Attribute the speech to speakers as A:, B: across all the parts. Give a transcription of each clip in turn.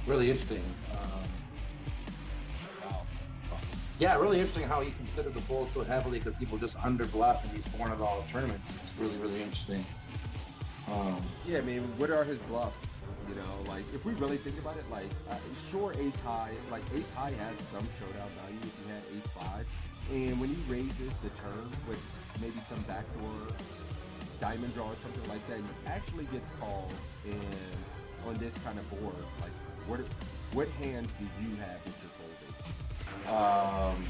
A: really interesting. Wow. Yeah, really interesting how he considered the fold so heavily because people just under bluff in these $400 tournaments. It's really, really interesting.
B: Yeah, I mean, what are his bluffs? You know, like if we really think about it, like sure, ace high, like ace high has some showdown value if you had ace five, and when he raises the turn with maybe some backdoor diamond draw or something like that, he actually gets called. And on this kind of board, like what hands do you have that you're folding?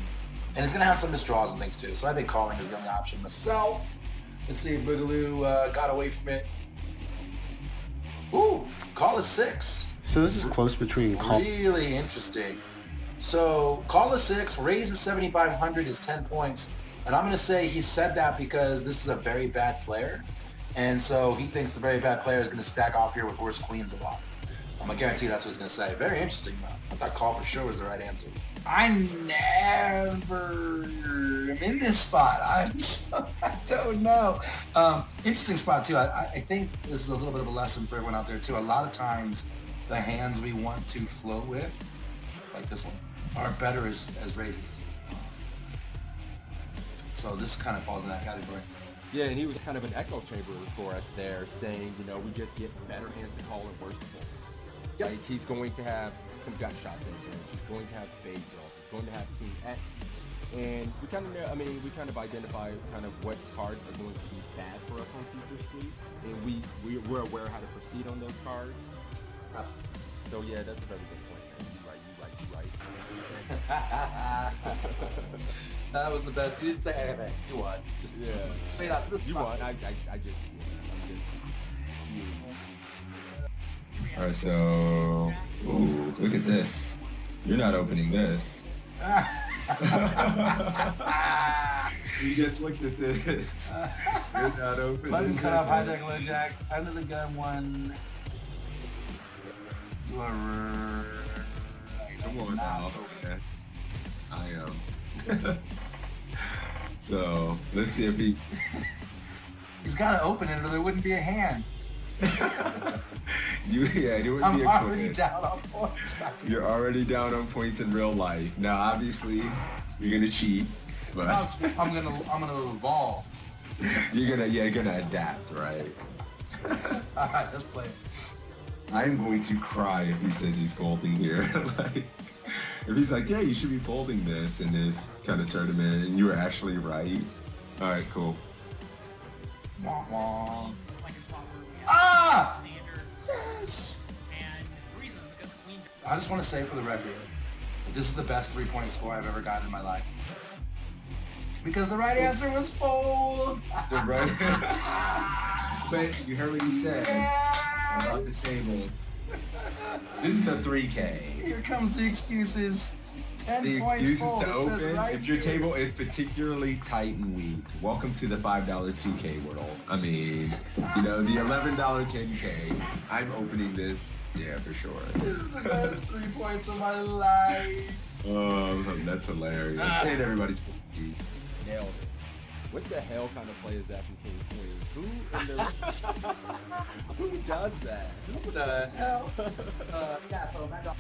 A: And it's gonna have some misdraws and things too. So I think calling is the only option myself. Let's see if Boogaloo got away from it. Ooh, call is 6.
C: So this is close between call.
A: Really interesting. So call is 6, raise is 7,500 is 10 points. And I'm going to say he said that because this is a very bad player. And so he thinks the very bad player is going to stack off here with worse queens a lot. I'm going to guarantee that's what he's going to say. Very interesting, though. I thought call for sure was the right answer. I never am in this spot. I don't know. Interesting spot, too. I think this is a little bit of a lesson for everyone out there, too. A lot of times, the hands we want to float with, like this one, are better as raises. So this kind of falls in that category.
B: Yeah, and he was kind of an echo chamber for us there, saying, you know, we just get better hands to call and worse to fold. Yep. Like he's going to have some gut shots in his range. He's going to have spade draws. He's going to have king X. And we kind of, I mean, we kind of identify kind of what cards are going to be bad for us on future streets, and we're aware how to proceed on those cards.
A: Absolutely.
B: So yeah, that's a very good point, man. You right.
A: That was the best. You didn't say anything. You won. Just straight up.
B: You won. I'm just spewing.
D: All right, so ooh, look at this. You're not opening this. You just looked at this. You're not opening.
A: Button cut off, hijack, low jack, under the gun one. You are right.
D: Come on now. Okay. I am. So let's see if he.
A: He's got to open it, or there wouldn't be a hand.
D: It would
A: I'm
D: be a
A: already
D: quit.
A: down on points.
D: You're already down on points in real life. Now, obviously, you're gonna cheat, but
A: I'm gonna evolve.
D: you're gonna adapt, right?
A: All right, let's play it.
D: I'm going to cry if he says he's folding here. Like, if he's like, yeah, you should be folding this in this kind of tournament, and you were actually right. All right, cool.
A: Wah, wah.
E: Like a spot where we have
A: Ah!
E: standard.
A: Yes.
E: And the reason is because queen.
A: I just want to say for the record, that this is the best 3-point score I've ever gotten in my life. Because the right answer was fold.
D: Right? But you heard what he said about the tables. This is a 3K.
A: Here comes the excuses. 10
D: The
A: points
D: excuses
A: fold.
D: to
A: It says
D: open
A: right
D: if your
A: here.
D: table is particularly tight and weak. Welcome to the $5 2K world. I mean, the $11 10K. I'm opening this, yeah, for sure.
A: This is the best 3 points of my life.
D: Oh, that's hilarious. And everybody's 50.
B: Nailed it. What the hell kind of play is that from King Queen? Who does that?
A: What the hell? Yeah, so Matt.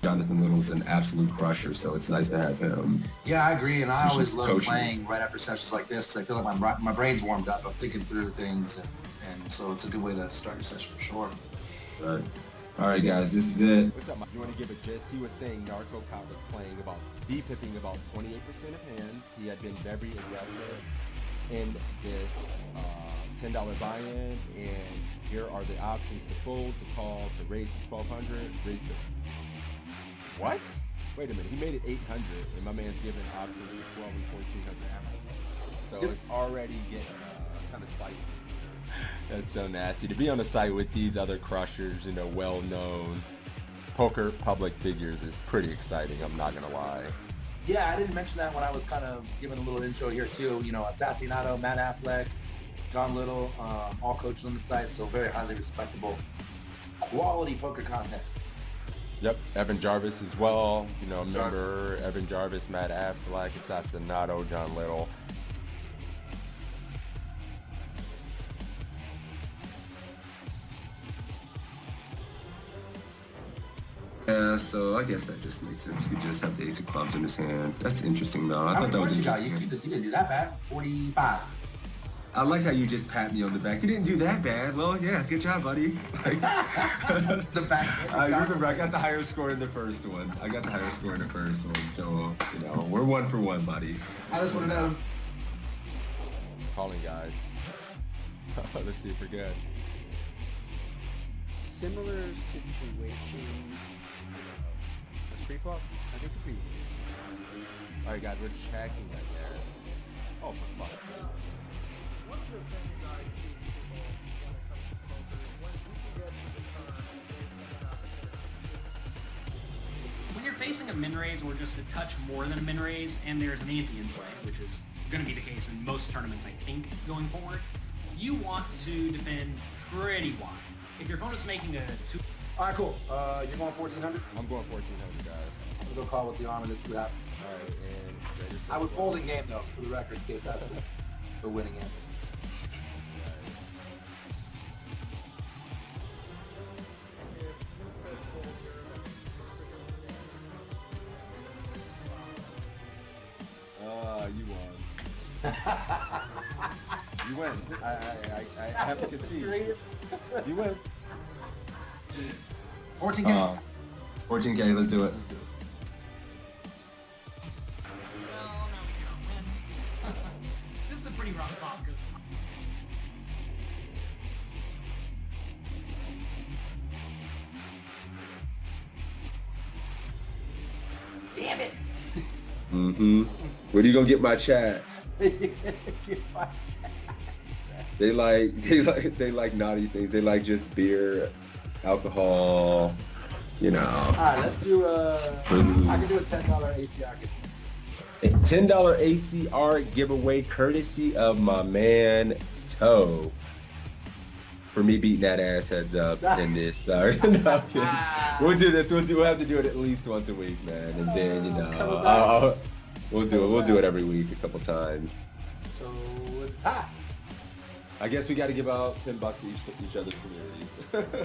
D: Jonathan Little's an absolute crusher, so it's nice to have him.
A: Yeah, I agree, and I
D: He's
A: always
D: just
A: love
D: coaching.
A: playing right after sessions like this because I feel like my brain's warmed up. I'm thinking through things, and so it's a good way to start your session for sure.
D: Right. All right, guys, this is it.
B: What's up, Mike? You want to give a gist? He was saying Narco Cop was playing about D-pipping about 28% of hands. He had been very aggressive in this $10 buy-in, and here are the options to fold, to call, to raise to 1,200, raise to... What? Wait a minute, he made it 800, and my man's giving options to 12 and 1,400 ounces. So it's already getting kind of spicy. That's so nasty. To be on the site with these other crushers, well-known poker public figures is pretty exciting, I'm not gonna lie.
A: Yeah, I didn't mention that when I was kind of giving a little intro here too. Assassinato, Matt Affleck, John Little, all coaches on the site, so very highly respectable, quality poker content.
B: Yep, Evan Jarvis as well. Remember Evan Jarvis, Matt Affleck, Assassinato, John Little.
D: Yeah, so I guess that just makes sense. He just have the ace of clubs in his hand. That's interesting, though. I
A: How
D: thought
A: many
D: that was
A: points you got? You
D: interesting.
A: didn't do that bad. 45.
D: I like how you just pat me on the back. You didn't do that bad. Well, yeah, good job, buddy. Like,
A: The back.
D: I remember I got the higher score in the first one. So, you know, we're 1 for 1, buddy.
A: I just want to know.
B: Calling, guys. Let's see if we're good.
F: Similar situation. That's pre-flop? I think it's pre.
B: All right, guys, we're checking, I guess. Oh, for fuck's sake.
E: When you're facing a min raise or just a touch more than a min raise, and there's an ante in play, which is going to be the case in most tournaments, I think, going forward, you want to defend pretty wide. If your opponent's making a 2.
A: All right, cool. You're going 1,400.
B: I'm going 1,400, guys.
A: I'm gonna go call with the arm and let's see what happens.
B: All right, and
A: I would fold in game though, for the record, in case that's the winning game.
B: You won. You win. I have to concede. You win.
A: 14K.
D: 14K, let's do it.
A: Let's do it.
E: Well, no, we cannot win. This is a pretty rough spot because damn it.
D: Mm-hmm. Where do you gonna get my chat? They like naughty things. They like just beer, alcohol, you know.
A: All right, let's do I can do a $10 ACR giveaway.
D: $10 ACR giveaway courtesy of my man Toe. For me beating that ass heads up in this. Sorry. No, I'm kidding. We'll do this. We'll have to do it at least once a week, man. And then, you know, we'll do it. We'll do it every week a couple times.
A: So it's a tie.
D: I guess we got to give out $10 to each other's communities.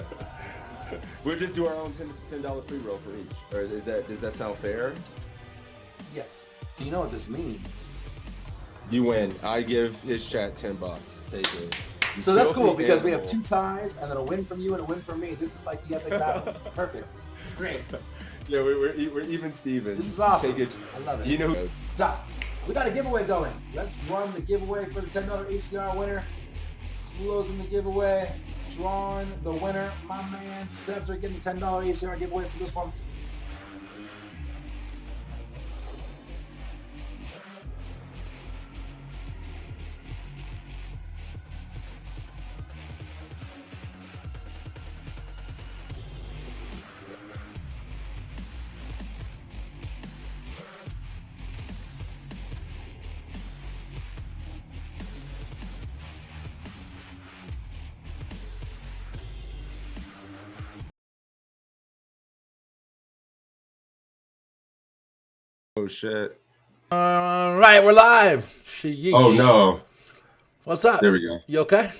D: We'll just do our own $10 free roll for each. Or does that sound fair?
A: Yes. You know what this means.
D: You win. I give his chat $10. Take it.
A: So that's cool because we have 2 ties and then a win from you and a win from me. This is like the epic battle. It's perfect. It's great.
D: Yeah, we're even Stevens.
A: This is awesome.
D: Take it.
A: I love it.
D: You know,
A: Stop. We got a giveaway going. Let's run the giveaway for the $10 ACR winner. Closing the giveaway. Drawing the winner. My man Sebs are getting the $10 ACR giveaway for this one.
D: oh shit.
G: All right, we're live. Sheesh.
D: Oh no.
G: What's up?
D: There we go.
G: You okay?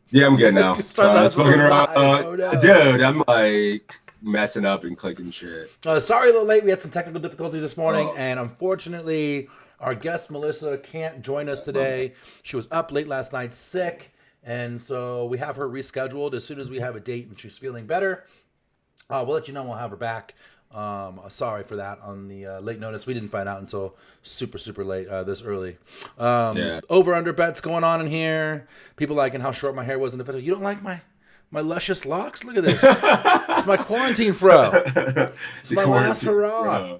D: Yeah, I'm good now.
G: Start
D: So I was
G: that
D: fucking around.
G: live. Oh, no.
D: Dude, I'm like messing up and clicking shit.
G: Sorry a little late. We had some technical difficulties this morning,
D: Oh.
G: and unfortunately, our guest Melissa can't join us today. She was up late last night sick, and so we have her rescheduled as soon as we have a date and she's feeling better. We'll let you know. We'll have her back. Sorry for that on the late notice. We didn't find out until super late this early.
D: Yeah.
G: Over under bets going on in here. People liking how short my hair was in the video. You don't like my luscious locks? Look at this. It's my quarantine fro. It's my last hurrah.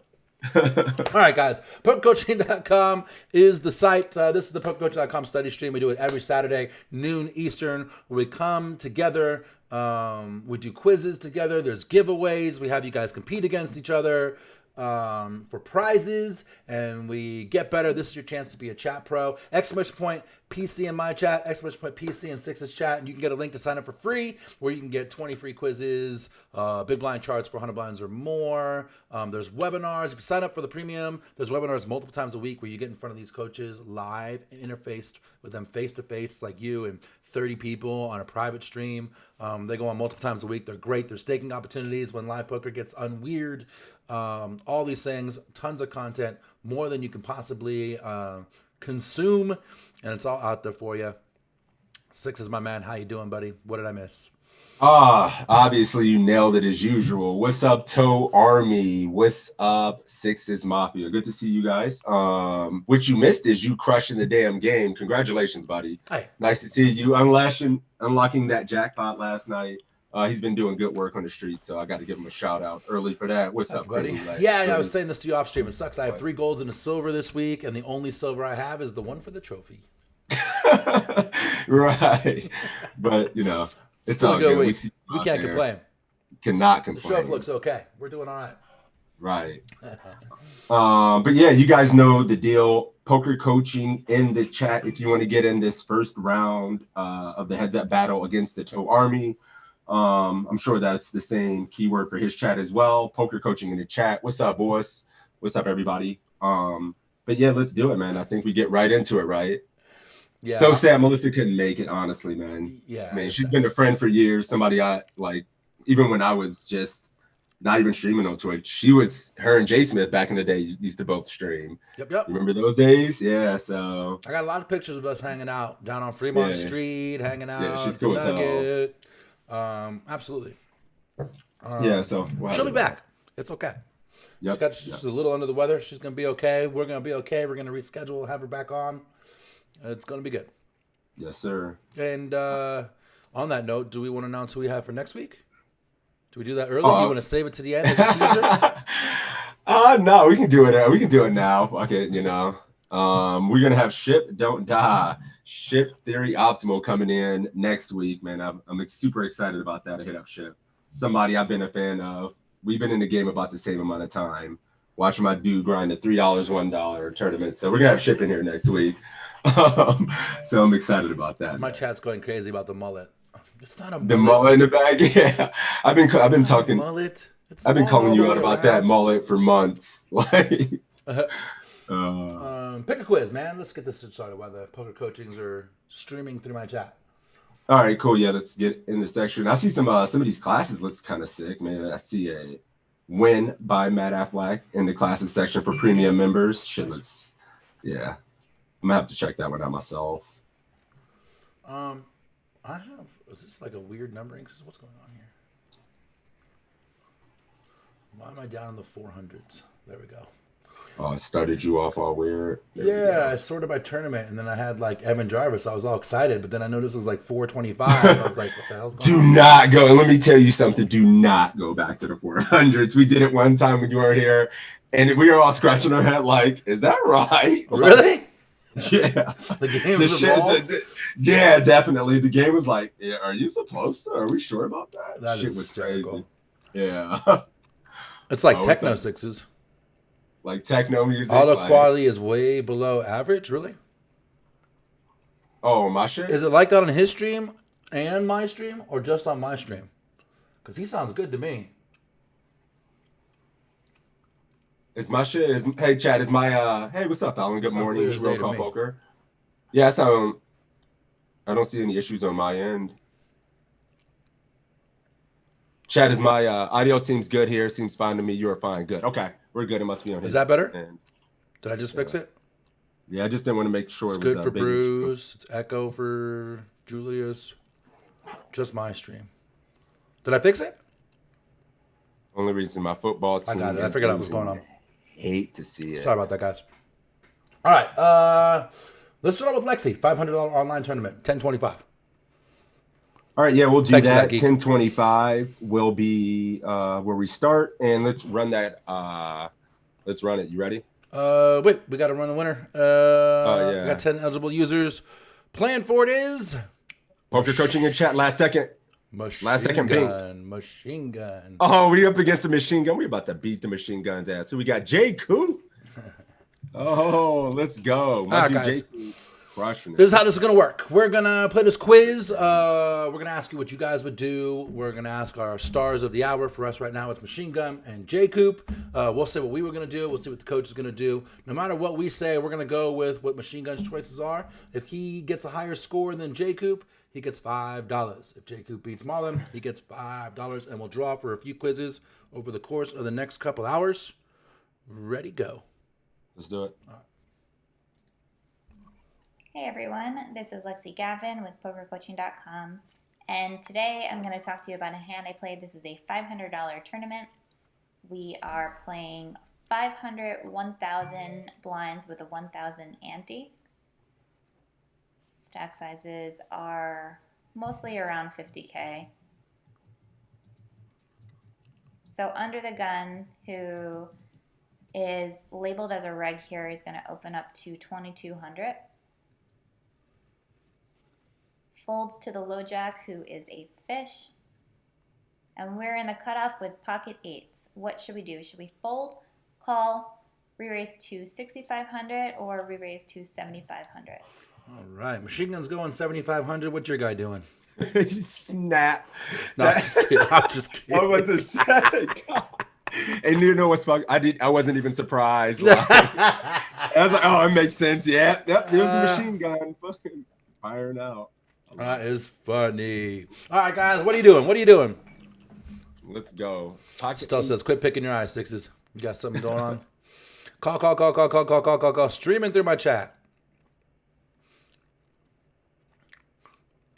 G: All right, guys. PokerCoaching.com is the site. This is the PokerCoaching.com study stream. We do it every Saturday, noon Eastern, where we come together. We do quizzes together. There's giveaways. We have you guys compete against each other for prizes, and we get better. This is your chance to be a chat pro. Exclamation point PC in my chat, exclamation point PC in Six's chat, and you can get a link to sign up for free, where you can get 20 free quizzes, big blind charts for 100 blinds or more. There's webinars. If you sign up for the premium, there's webinars multiple times a week where you get in front of these coaches live and interfaced with them face to face, like you, and 30 people on a private stream. They go on multiple times a week. They're great. They're staking opportunities when live poker gets unweird. All these things, tons of content, more than you can possibly consume, and it's all out there for you. Six is my man. How you doing, buddy? What did I miss?
D: Obviously you nailed it as usual. What's up, Toe Army? What's up, Sixes Mafia? Good to see you guys. What you missed is you crushing the damn game. Congratulations, buddy.
G: Hey.
D: Nice to see you unlocking that jackpot last night. He's been doing good work on the street, so I got to give him a shout out early for that. What's up,
G: buddy? Yeah, I was saying this to you off stream. It sucks. I have 3 golds and a silver this week, and the only silver I have is the one for the trophy.
D: Right, but you know. It's all good.
G: We can't complain.
D: Cannot complain.
G: The show looks okay. We're doing all right.
D: Right. But yeah, you guys know the deal. Poker coaching in the chat if you want to get in this first round of the heads up battle against the Toe Army. I'm sure that's the same keyword for his chat as well. Poker coaching in the chat. What's up, boys? What's up, everybody? But yeah, let's do it, man. I think we get right into it, right? Yeah. So sad Melissa couldn't make it, honestly, man.
G: Yeah.
D: Man, she's been a friend for years. Somebody I like, even when I was just not even streaming on Twitch. Her and Jay Smith back in the day used to both stream.
G: Yep.
D: Remember those days? Yeah, so.
G: I got a lot of pictures of us hanging out down on Fremont Street, hanging out.
D: Yeah, she's cool as
G: hell. Absolutely.
D: Yeah, so.
G: She'll be back. It's okay.
D: Yep.
G: She's a little under the weather. She's going to be okay. We're going to be okay. We're going to reschedule, have her back on. It's going to be good.
D: Yes, sir.
G: And on that note, do we want to announce who we have for next week? Do we do that early? You want to save it to the end as a teaser?
D: No, we can do it. We can do it now. Fuck it, you know. We're going to have Ship Don't Die, Ship Theory Optimal coming in next week, man. I'm super excited about that. I hit up Ship. Somebody I've been a fan of. We've been in the game about the same amount of time. Watching my dude grind a $3, $1 tournament. So we're going to have Ship in here next week. So I'm excited about that.
G: My chat's going crazy about the mullet. It's not a mullet.
D: The mullet in the bag. Yeah, I've been talking.
G: Mullet.
D: I've been calling you out about that mullet for months. Like,
G: pick a quiz, man. Let's get this started while the poker coachings are streaming through my chat.
D: All right, cool. Yeah, let's get in the section. I see some of these classes looks kind of sick, man. I see a win by Matt Affleck in the classes section for premium members. Shit looks, yeah. I'm gonna have to check that one out myself.
G: Is this like a weird numbering? What's going on here? Why am I down in the 400s? There we go.
D: Oh, it started you off all weird.
G: I sorted my tournament, and then I had like Evan Jarvis. I was all excited, but then I noticed it was like 425. I was like, what the hell's going on?
D: Do not go. And let me tell you something. Do not go back to the 400s. We did it one time when you weren't here, and we were all scratching our head like, is that right?
G: Really?
D: Yeah.
G: The game was involved?
D: Yeah, definitely. The game was like, yeah, are you supposed to? Are we sure about that?
G: That
D: shit
G: is
D: was
G: hysterical.
D: Crazy. Yeah.
G: It's like techno sixes.
D: Like techno music.
G: Auto quality is way below average, really?
D: Oh, my shit?
G: Is it like that on his stream and my stream, or just on my stream? Because he sounds good to me.
D: It's my shit. Hey, Chad, is my hey, what's up, Alan? Good morning. Hero Call Poker. Yeah, so I don't see any issues on my end. Chad, is my audio seems good here. Seems fine to me. You are fine. Good. Okay. We're good. It must be on his.
G: Is that better?
D: End.
G: Did I just fix it?
D: Yeah, I just didn't want to make sure
G: it's
D: it was
G: good for
D: big
G: Bruce. It's echo for Julius. Just my stream. Did I fix it?
D: Only reason my football team.
G: I got it. I figured out what's going on.
D: Hate to see it.
G: Sorry about that, guys. All right. Let's start with Lexi. $500 online tournament. 1025.
D: All right, yeah, we'll do
G: Thanks
D: that. 1025 will be where we start, and let's run that. Let's run it. You ready?
G: Wait, we got to run the winner.
D: Yeah.
G: We got 10 eligible users. Plan for it is
D: poker coaching in chat. Last second. Last second
G: gun. Machine gun.
D: Oh, we up against the machine gun. We about to beat the machine gun's ass. So we got Jay Coop. Oh, let's go.
G: All right, guys.
D: Crushing it.
G: This is how this is going to work. We're going to play this quiz. We're going to ask you what you guys would do. We're going to ask our stars of the hour. For us right now, it's Machine Gun and J Coop. We'll say what we were going to do. We'll see what the coach is going to do. No matter what we say, we're going to go with what Machine Gun's choices are. If he gets a higher score than J Coop, he gets $5. If J. Coop beats Marlon, he gets $5. And we'll draw for a few quizzes over the course of the next couple hours. Ready, go.
D: Let's do it.
H: Hey everyone, this is Lexi Gavin with PokerCoaching.com, and today I'm going to talk to you about a hand I played. This is a $500 tournament. We are playing 500 1,000 blinds with a 1,000 ante. Stack sizes are mostly around 50K. So Under the Gun, who is labeled as a reg here, is going to open up to 2,200. Folds to the low jack, who is a fish. And we're in the cutoff with pocket eights. What should we do? Should we fold, call, re-raise to 6,500, or re-raise to 7,500?
G: All right. Machine Gun's going 7,500. What's your guy doing?
D: Snap.
G: No, I'm just kidding. I'm just kidding.
D: I was about to say. And you know what's fuck? I wasn't even surprised. Like, I was like, oh, it makes sense. Yeah. Yep. There's the machine gun. Fucking firing out.
G: That is funny. All right, guys. What are you doing? What are you doing?
D: Let's go. Pocket
G: Still says,
D: eights.
G: quit picking your eyes, sixes. You got something going on? Call. Streaming through my chat.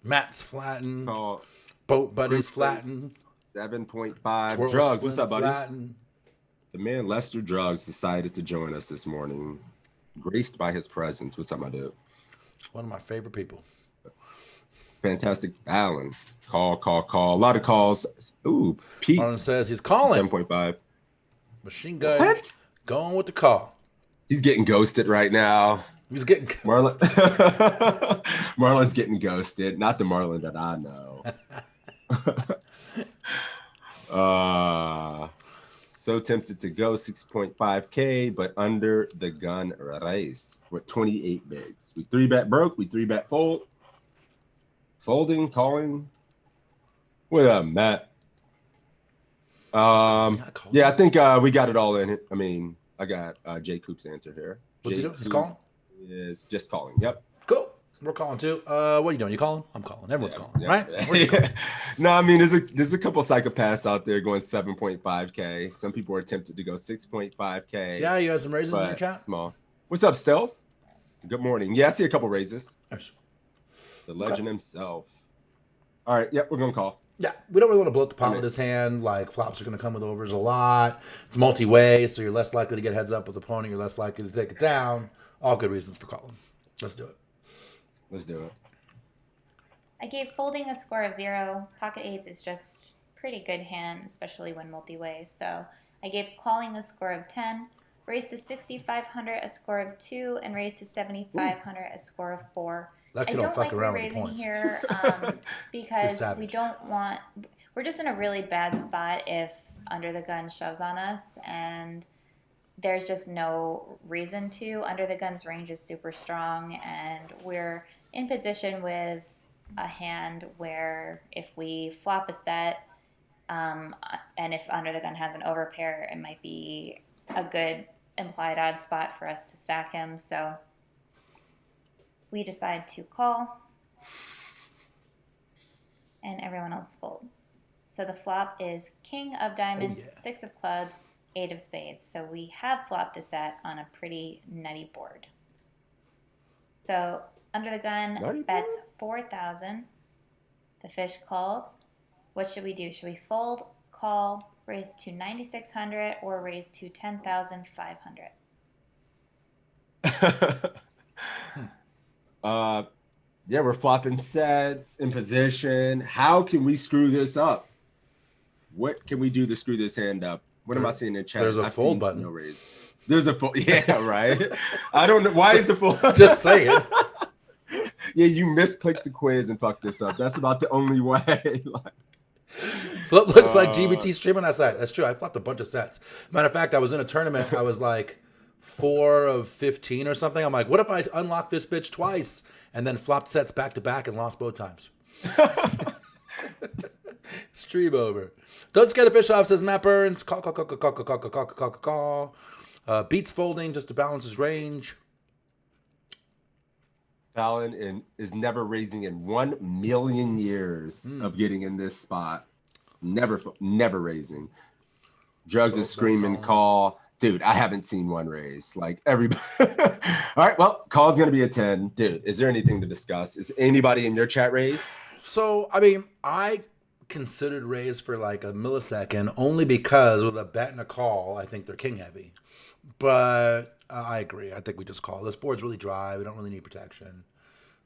G: Matt's flattened.
D: Call
G: Boat Buddy's
D: Chris
G: flattened.
D: 7.5.
G: Twirl
D: Drugs.
G: Swim
D: What's up, buddy?
G: flattened.
D: The man Lester Drugs decided to join us this morning, graced by his presence. What's up, my dude?
G: One of my favorite people.
D: Fantastic. Alan. Call. A lot of calls. Ooh, Pete.
G: Marlon says he's calling.
D: 7.5.
G: Machine Gun
D: What?
G: going with the call.
D: He's getting ghosted right now.
G: He's getting
D: Marlon. Marlon's getting ghosted. Not the Marlon that I know. So tempted to go 6.5K, but under the gun race with 28 bigs. We 3-bet broke. We 3-bet fold. Folding, calling. What up, Matt? Yeah, I think we got it all in it. I mean, I got Jay Coop's answer here.
G: What's he
D: Jay
G: doing? He's
D: Coop
G: calling?
D: is just calling. Yep.
G: Cool. We're calling too. What are you doing? You calling? I'm calling. Everyone's calling,
D: Yeah,
G: right?
D: yeah.
G: Where you calling?
D: No, I mean there's a couple psychopaths out there going 7.5K. Some people are tempted to go 6.5K.
G: Yeah, you had some raises in your
D: but
G: chat?
D: small. What's up, Stealth? Good morning. Yeah, I see a couple raises.
G: Yes.
D: The legend himself. All right, yep, we're gonna call.
G: Yeah, we don't really want to blow up the pot with this hand. Like, flops are going to come with overs a lot. It's multi-way, so you're less likely to get heads up with the opponent. You're less likely to take it down. All good reasons for calling. Let's do it.
D: Let's do it.
H: I gave folding a score of 0. Pocket eights is just pretty good hand, especially when multi-way. So I gave calling a score of 10, raised to 6,500 a score of 2, and raised to 7,500 a score of 4.
G: Lucky
H: I
G: you
H: don't
G: fuck
H: like
G: around with the
H: re-raising
G: points.
H: here because we
G: savage.
H: don't want. We're just in a really bad spot if Under the Gun shoves on us, and there's just no reason to. Under the Gun's range is super strong, and we're in position with a hand where if we flop a set, and if Under the Gun has an overpair, it might be a good implied odd spot for us to stack him. So we decide to call, and everyone else folds. So the flop is King of Diamonds, 6 of Clubs, 8 of Spades. So we have flopped a set on a pretty nutty board. So Under the Gun bets 4,000. The fish calls. What should we do? Should we fold, call, raise to 9,600, or raise to 10,500?
D: Yeah, we're flopping sets in position. How can we screw this up? What can we do to screw this hand up? What am I seeing in chat?
G: There's a
D: I've
G: fold
D: seen
G: button.
D: No raise. There's a fold. Yeah, right. I don't know why is the fold.
G: Just saying.
D: Yeah, you misclicked the quiz and fucked this up. That's about the only way. Like,
G: Flip looks like GBT streaming that side. That's true. I flopped a bunch of sets. Matter of fact, I was in a tournament. I was like 4 of 15 or something. I'm like, what if I unlock this bitch twice and then flopped sets back to back and lost both times? Stream over. Don't scare the fish off, says Matt Burns. Call. Beats folding just to balance his range.
D: Fallon and is never raising in 1,000,000 years of getting in this spot. Never raising. Jugs is screaming call. Dude, I haven't seen one raise. Like everybody. All right, well, call's gonna be a 10. Dude, is there anything to discuss? Is anybody in your chat raised?
G: So, I mean, I considered raise for like a millisecond only because with a bet and a call, I think they're king heavy. But I agree. I think we just call. This board's really dry. We don't really need protection.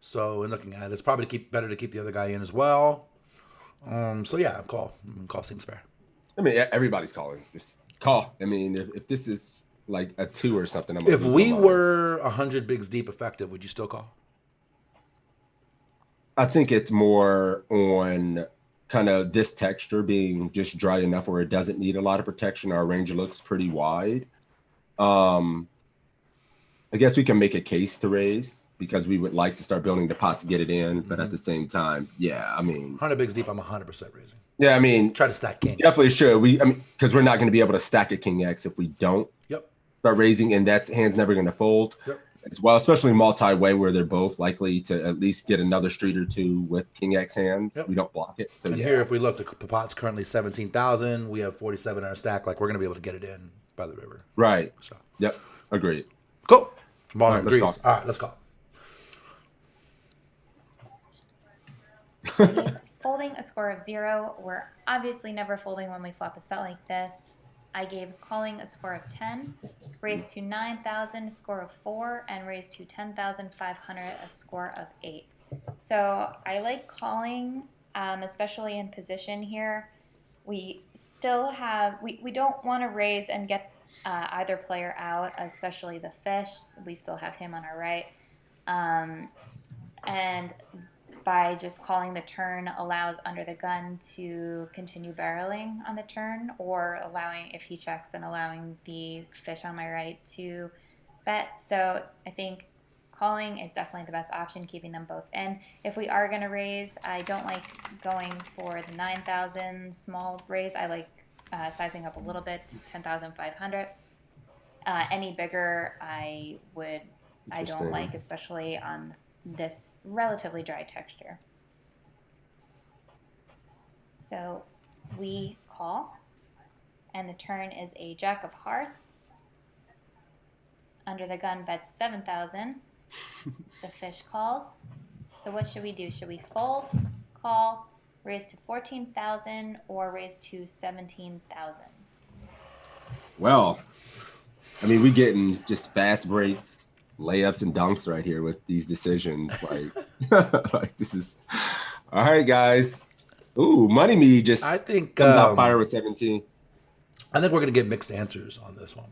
G: So, in looking at it, it's probably better to keep the other guy in as well. So yeah, call. Call seems fair.
D: I mean, everybody's calling. Just call. I mean, if this is like a 2 or something,
G: If we were 100 bigs deep effective, would you still call?
D: I think it's more on kind of this texture being just dry enough where it doesn't need a lot of protection. Our range looks pretty wide. I guess we can make a case to raise because we would like to start building the pot to get it in, but at the same time, yeah, I mean,
G: 100 bigs deep, I'm 100% raising.
D: Yeah, I mean,
G: try to stack king.
D: Definitely should. Because we're not going to be able to stack a king X if we don't start raising, and that's hand's never going to fold as well, especially multi-way where they're both likely to at least get another street or two with king X hands. We don't block it. So
G: here, if we look, the pot's currently 17,000. We have 47 in our stack. Like we're going to be able to get it in by the river.
D: Right. So. Yep. Agreed.
G: Cool.
D: All right, let's
G: All right, let's call.
H: Folding a score of 0. We're obviously never folding when we flop a set like this. I gave calling a score of 10, raised to 9,000, score of 4, and raised to 10,500, a score of 8. So I like calling, especially in position here. We still have, we don't want to raise and get either player out, especially the fish. We still have him on our right. And by just calling the turn allows under the gun to continue barreling on the turn, or allowing, if he checks, then allowing the fish on my right to bet. So I think calling is definitely the best option, keeping them both in. If we are going to raise, I don't like going for the 9,000 small raise. I like sizing up a little bit to 10,500. Any bigger, I don't like, especially on this relatively dry texture. So we call, and the turn is a jack of hearts. Under the gun bets 7,000. The fish calls. So what should we do? Should we fold, call, raise to 14,000, or raise to 17,000?
D: Well, I mean, we getting just fast break layups and dunks right here with these decisions. Like, like this is all right, guys. Ooh, Money Me just
G: I think
D: comes out fire with 17.
G: I think we're gonna get mixed answers on this one.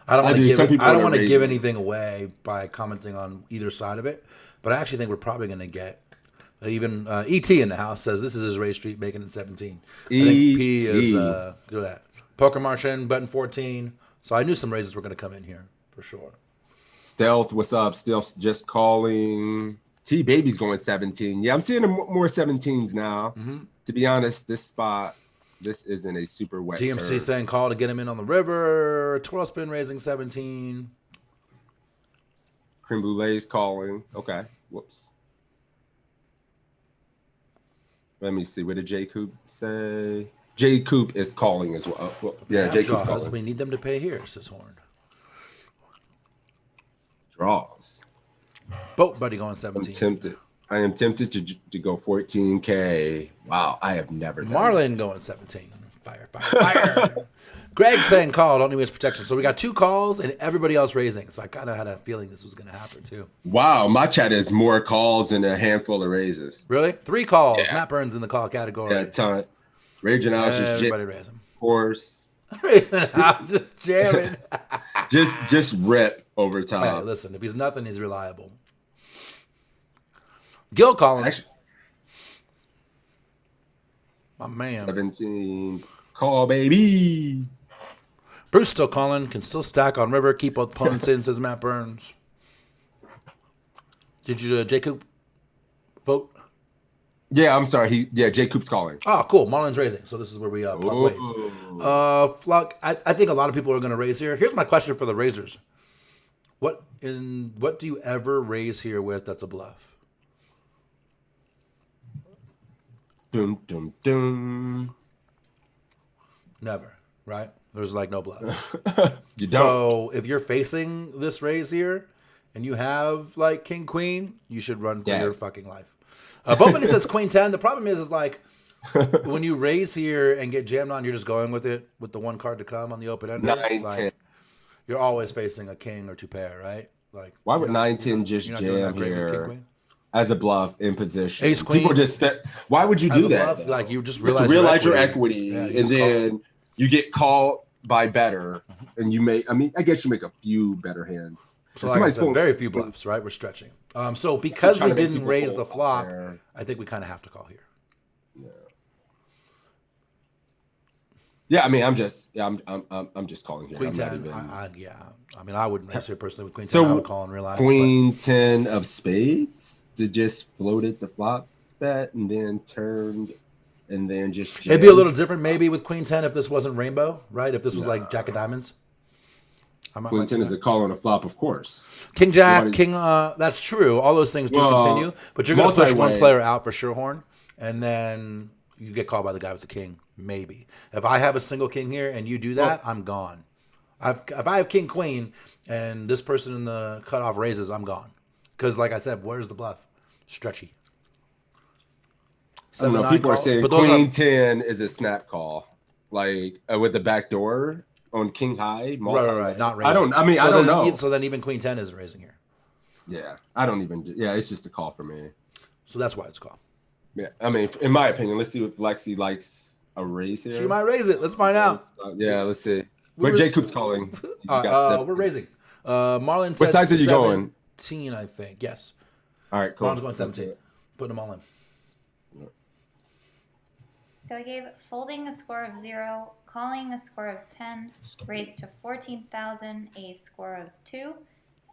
G: I don't want to give anything away by commenting on either side of it, but I actually think we're probably gonna get even ET in the house says this is his raise street, making it 17. I think P is do that. Poker Martian betting 14. So I knew some raises were gonna come in here for sure.
D: Stealth, what's up? Stealth just calling. T Baby's going 17. Yeah, I'm seeing more 17s now. To be honest, this spot, this isn't a super wet
G: GMC
D: turn.
G: saying call to get him in on the river. Twirl spin raising 17.
D: Creme Brulee's calling. Okay. Whoops. Let me see. What did J Coop say? J Coop is calling as well. Yeah, J Coop's calling.
G: We need them to pay here, says Horn.
D: Draws.
G: Boat buddy going 17.
D: I am tempted to go 14K. Wow, I have never done
G: Marlin going 17. Fire. Greg saying call, don't need much protection. So we got 2 calls and everybody else raising. So I kind of had a feeling this was going to happen too.
D: Wow, my chat is more calls and a handful of raises.
G: Really? 3 calls. Yeah. Matt Burns in the call category.
D: Yeah, a ton. Raging out.
G: Everybody raising.
D: Of course.
G: Raging out, just jamming.
D: just rip over time.
G: Hey, listen, if he's nothing, he's reliable. Gil calling. My man.
D: 17. Call, baby.
G: Bruce still calling. Can still stack on river. Keep both opponents in, says Matt Burns. Did you, Jacob, vote?
D: Yeah, I'm sorry. Jay Coop's calling.
G: Oh, cool. Marlon's raising. So this is where we part ways. Flock, I think a lot of people are going to raise here. Here's my question for the raisers. What do you ever raise here with that's a bluff?
D: Dum dum dum.
G: Never, right? There's like no bluff.
D: You don't.
G: So if you're facing this raise here and you have like king queen, you should run for your fucking life. Bowman says queen 10. The problem is like when you raise here and get jammed on, you're just going with it with the one card to come on the open ender.
D: 9,
G: like,
D: 10.
G: You're always facing a king or two pair, right? Like
D: Why would 9, 10 just
G: you're not doing
D: jam
G: that great with king
D: here
G: queen?
D: as a bluff in position?
G: Ace queen.
D: People just why would you
G: As
D: do
G: a
D: that?
G: bluff,
D: though?
G: like you just
D: You have
G: realize,
D: to realize your equity,
G: Yeah, you
D: and
G: just call.
D: then you get called by better, and you make. I mean, I guess you make a few better hands.
G: So
D: If
G: like I
D: somebody's
G: said,
D: pulling-
G: very few bluffs, right? We're stretching. So because
D: trying
G: we
D: to make
G: didn't
D: people
G: raise
D: fold
G: the flop,
D: there.
G: I think we kind of have to call here.
D: Yeah, I mean, I'm just calling here.
G: Queen
D: I'm not
G: 10,
D: even.
G: I mean, I wouldn't raise here personally with queen 10.
D: So,
G: I would call and realize.
D: Queen 10 of spades to just floated the flop bet and then turned and then just
G: It'd be a little
D: jams.
G: different maybe with queen 10 if this wasn't rainbow, right? If this was like jack of diamonds.
D: Queen 10 is a call on a flop, of course.
G: King jack,
D: Nobody-
G: king, that's true. All those things do
D: Well,
G: continue, but you're going to push one
D: multi-way.
G: player out for sure horn, and then you get called by the guy with the king, maybe. If I have a single king here and you do that, I'm gone. If I have king queen and this person in the cutoff raises, I'm gone. Because like I said, where's the bluff? Stretchy.
D: I don't know.
G: 7-9
D: People are
G: calls,
D: saying
G: but those
D: Queen
G: are-
D: 10 is a snap call, like with the back door on King High.
G: Right. Not raising.
D: I don't. I mean,
G: So
D: I don't
G: then-
D: know.
G: So then even queen 10 is raising here.
D: Yeah, I don't even. Yeah, it's just a call for me.
G: So that's why it's called.
D: Yeah, I mean, in my opinion, let's see if Lexi likes a raise here.
G: She might raise it. Let's find out.
D: Yeah, let's see.
G: We
D: But
G: were-
D: Jacob's calling. You got
G: We're
D: 17.
G: raising. Marlon
D: What
G: said
D: size are you going?
G: 17, I think. Yes.
D: All right, cool.
G: Marlon's going
D: Let's do
G: 17.
D: it.
G: Putting them all in.
H: So I gave folding a score of 0, calling a score of 10, raised to 14,000, a score of 2,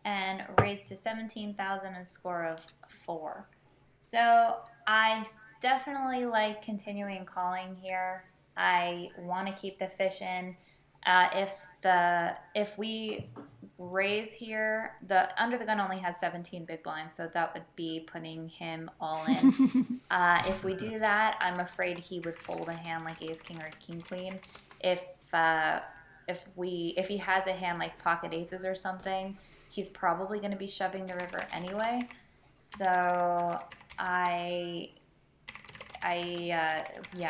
H: and raised to 17,000, a score of 4. So I definitely like continuing calling here. I want to keep the fish in. If we raise here, the under the gun only has 17 big blinds, so that would be putting him all in. If we do that, I'm afraid he would fold a hand like ace king or king queen. If he has a hand like pocket aces or something, he's probably going to be shoving the river anyway. So I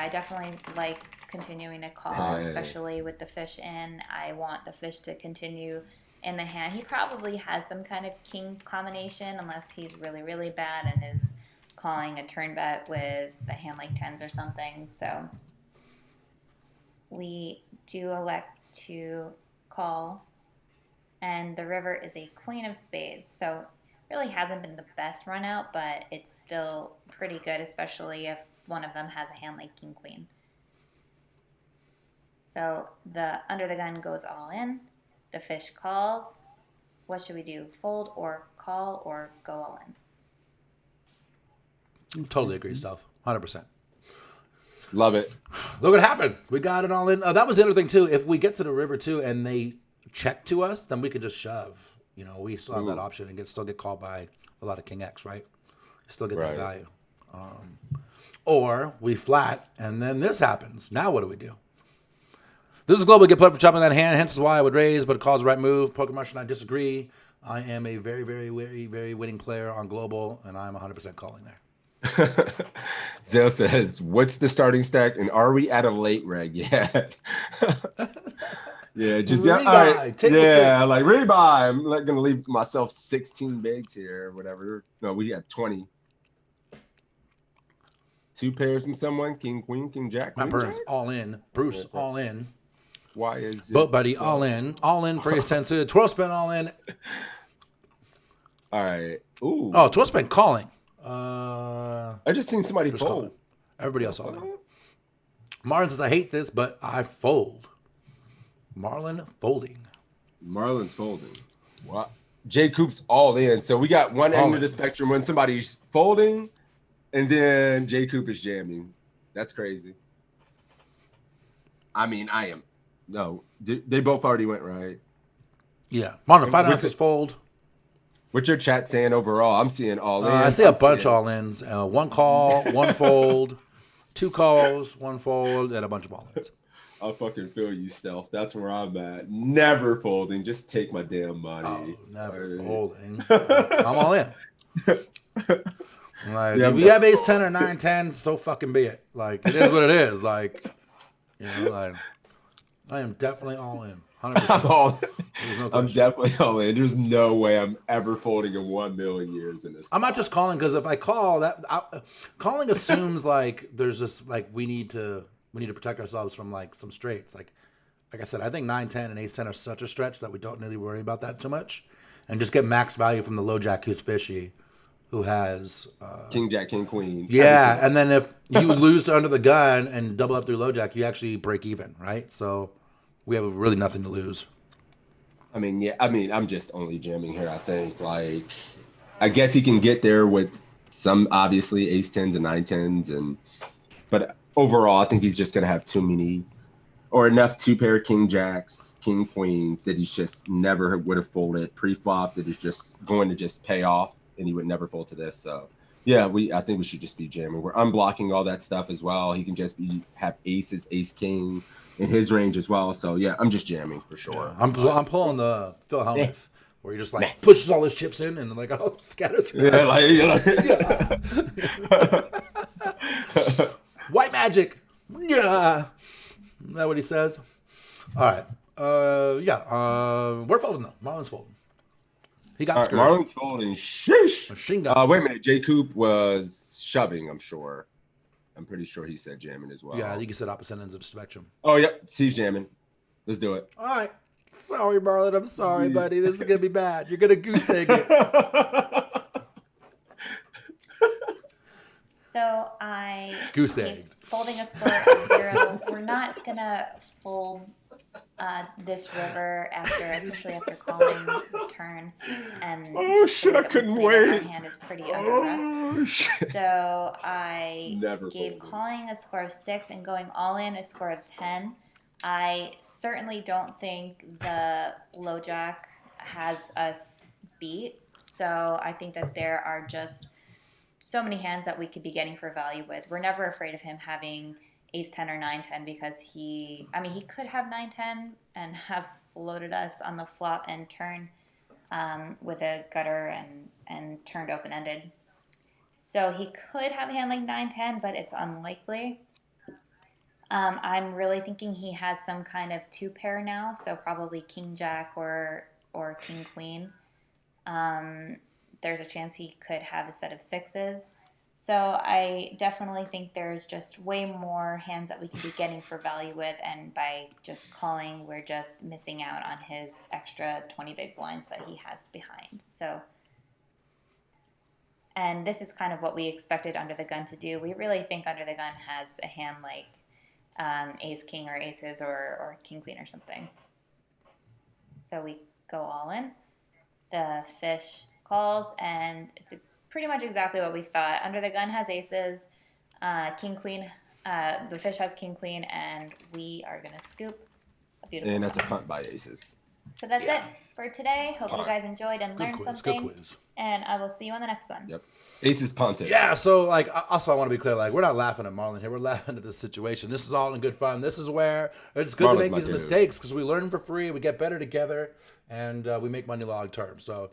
H: definitely like continuing to call, especially with the fish in. I want the fish to continue in the hand. He probably has some kind of king combination unless he's really, really bad and is calling a turn bet with a hand like tens or something. So we do elect to call, and the river is a queen of spades. So really hasn't been the best run out, but it's still pretty good, especially if one of them has a hand like king queen. So the under the gun goes all in. The fish calls. What should we do? Fold or call or go all in?
G: Totally agree, Steph. 100%.
D: Love it.
G: Look what happened. We got it all in. That was the other thing, too. If we get to the river, too, and they check to us, then we could just shove. You know, we still have that option and still get called by a lot of King X, right? Still get that value. Or we flat, and then this happens. Now what do we do? This is global. Get put for chopping that hand. Hence why I would raise, but it calls the right move. Poker Martian, I disagree. I am a very, very, very, very winning player on global, and I'm 100% calling there.
D: Zale says, "What's the starting stack, and are we at a late reg yet?" Yeah, just all
G: Rebuy.
D: right.
G: Take the
D: Yeah,
G: fix.
D: like rebuy. I'm not gonna leave myself 16 bigs here or whatever. No, we have 20. Two pairs and someone. King, queen, king, jack.
G: Matt
D: queen,
G: Burns,
D: jack?
G: all in. Bruce, all in.
D: Why is it?
G: Boat Buddy,
D: so-
G: all in. All in for your sensu. Twirl spin, all in.
D: All right. Ooh.
G: Oh, twirl spin, calling.
D: I just seen somebody
G: Just
D: fold.
G: calling. Everybody else all in. Marlon says, I hate this, but I fold. Marlon folding.
D: Marlon's folding. Wow. J Coop's all in. So we got one
G: All
D: end of
G: in.
D: the spectrum when somebody's folding, and then J Coop is jamming. That's crazy. I mean, I am. No, they both already went right.
G: Yeah. Marlon, 5
D: What's
G: ounces
D: it?
G: fold.
D: What's your chat saying overall? I'm seeing all in.
G: I see a bunch all ins. One call, one fold, 2 calls, 1 fold, and a bunch of all ins.
D: I fucking feel you, Stealth. That's where I'm at. Never folding. Just take my damn money.
G: Oh, never folding. I'm all in. Like,
D: Yeah,
G: if you have ace 10 or 9-10, so fucking be it. Like, it is what it is. Like, you know, like, I am definitely all in. 100%.
D: I'm definitely all in. There's no way I'm ever folding in 1 million years in this.
G: I'm not just calling because if I call calling assumes like there's just like we need to protect ourselves from like some straights. Like I said, I think 9-10 and ace 10 are such a stretch that we don't really worry about that too much, and just get max value from the low jack who's fishy, who has
D: King Jack, King Queen.
G: Yeah, and then if you lose to under the gun and double up through low jack, you actually break even, right? So we have really nothing to lose.
D: I'm just only jamming here, I think. Like, I guess he can get there with some, obviously, ace 10s and 9-10s. But overall, I think he's just going to have too many or enough 2-pair King Jacks, King Queens that he's just never would have folded pre-flop, that is just going to just pay off, and he would never fold to this. So, yeah, I think we should just be jamming. We're unblocking all that stuff as well. He can just have aces, ace, king in his range as well. So, yeah, I'm just jamming for sure.
G: Yeah, I'm pulling the Phil Hellmuth, where he just like pushes all his chips in and then like, oh, scatters.
D: Yeah,
G: White magic. Yeah. Is that what he says? All right. We're folding though. Marlon's folding. He got scared.
D: Marlon's folding. Sheesh.
G: Machine gun.
D: Wait a minute. J. Coop was shoving, I'm sure. I'm pretty sure he said jamming as well.
G: Yeah, I think he said opposite ends of the spectrum.
D: Oh, yep. He's jamming. Let's do it.
G: All right. Sorry, Marlon. I'm sorry, buddy. This is going to be bad. You're going to goose egg it.
H: So I
G: Goose egg.
H: folding a score of 0. We're not going to fold this river especially after calling the turn. And
D: oh, shit, I couldn't wait.
H: Our hand is pretty underwhelmed. So I gave calling a score of 6 and going all in a score of 10. I certainly don't think the low jack has us beat. So I think that there are just so many hands that we could be getting for value with. We're never afraid of him having ace 10 or 9-10 because he could have 9-10 and have loaded us on the flop and turn with a gutter and turned open-ended. So he could have a hand like 9-10, but it's unlikely. I'm really thinking he has some kind of 2-pair now, so probably King Jack or King Queen. There's a chance he could have a set of 6s. So I definitely think there's just way more hands that we can be getting for value with, and by just calling, we're just missing out on his extra 20 big blinds that he has behind. So, and this is kind of what we expected Under the Gun to do. We really think Under the Gun has a hand like ace king or aces or king queen or something. So we go all in. The fish calls, and it's pretty much exactly what we thought. Under the Gun has aces, king queen. The fish has king queen, and we are gonna scoop a beautiful.
D: And that's a punt by aces.
H: So that's it for today. Hope you guys enjoyed and learned something.
G: Good quiz.
H: And I will see you on the next one.
D: Yep. Aces punted.
G: Yeah, so like also I want to be clear, like we're not laughing at Marlon here. We're laughing at this situation. This is all in good fun. This is where it's good to make these mistakes because we learn for free, we get better together, and we make money long term. So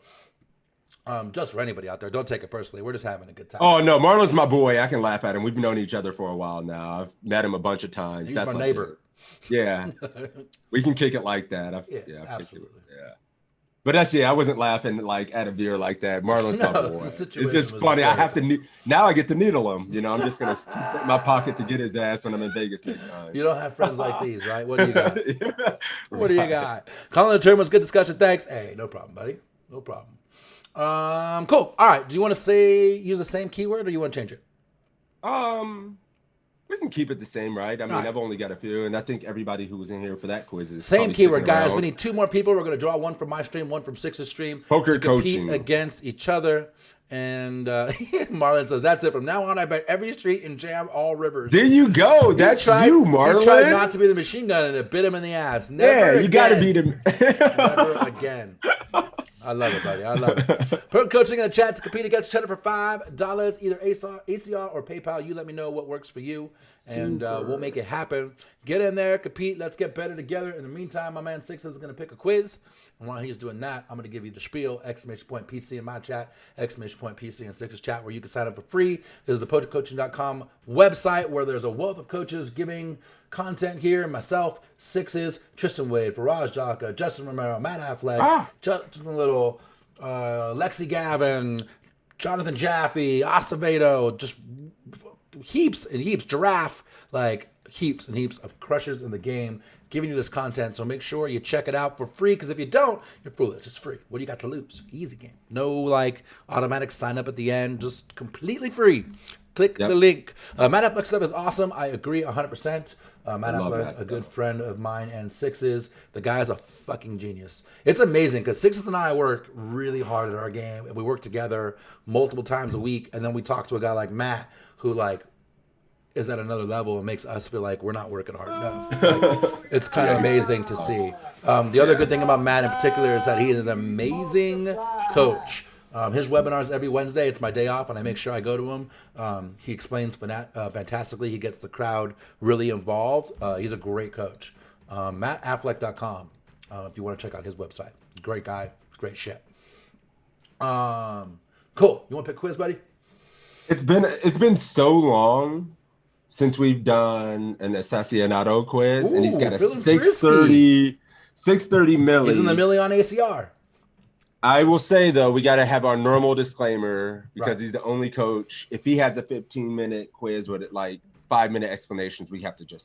G: just for anybody out there, don't take it personally. We're just having a good time.
D: Oh no, Marlon's my boy. I can laugh at him. We've known each other for a while now. I've met him a bunch of times.
G: He's my neighbor.
D: Yeah, we can kick it like that.
G: Yeah, absolutely.
D: Yeah. But I wasn't laughing like at a beer like that. Marlon's my boy. It's just funny. I have to now I get to needle him. You know, I'm just gonna keep it in my pocket to get his ass when I'm in Vegas next time.
G: You don't have friends like these, right? What do you got? What do you got? Calling the term was good discussion. Thanks. Hey, no problem, buddy. No problem. Cool. All right. Do you want to use the same keyword or you want to change it?
D: We can keep it the same, right? I mean, I've only got a few, and I think everybody who was in here for that quiz is
G: same keyword, guys. We need 2 more people. We're going to draw one from my stream, one from Six's stream.
D: Poker
G: to compete
D: coaching
G: against each other. And Marlon says, that's it. From now on, I bet every street and jam all rivers.
D: There you go. That's you, Marlon.
G: He tried not to be the machine gun, and it bit him in the ass. Never
D: you got to beat him.
G: Never again. All I love it, buddy. I love it. Pro coaching in the chat to compete against Cheddar for $5, either ACR or PayPal. You let me know what works for you, and we'll make it happen. Get in there, compete. Let's get better together. In the meantime, my man Six is going to pick a quiz. And while he's doing that, I'm going to give you the spiel, !PC in my chat, !PC in Six's chat, where you can sign up for free. This is the PokerCoaching.com website where there's a wealth of coaches giving content here. Myself, Sixes, Tristan Wade, Faraz Jaka, Justin Romero, Matt Affleck, Justin Little, Lexi Gavin, Jonathan Jaffe, Acevedo, just heaps and heaps, Giraffe, like heaps and heaps of crushers in the game giving you this content. So make sure you check it out for free, because if you don't, you're foolish. It's free. What do you got to lose? Easy game. No like automatic sign up at the end. Just completely free. Click the link. Matt Affleck stuff is awesome. I agree 100%. Matt Affleck, a good friend of mine and Six's. The guy's a fucking genius. It's amazing because Six's and I work really hard at our game, and we work together multiple times a week. And then we talk to a guy like Matt who like is at another level and makes us feel like we're not working hard enough. Like, it's kind of amazing to see. The other good thing about Matt in particular is that he is an amazing coach. His webinars every Wednesday, it's my day off, and I make sure I go to him. He explains fantastically. He gets the crowd really involved. He's a great coach. MattAffleck.com if you want to check out his website. Great guy. Great shit. Cool. You want to pick a quiz, buddy?
D: It's been so long since we've done an Assassinato quiz, and he's got a 630 milli.
G: He's in the milli on ACR.
D: I will say though, we got to have our normal disclaimer because he's the only coach. If he has a 15-minute quiz with like 5-minute explanations, we have to jump.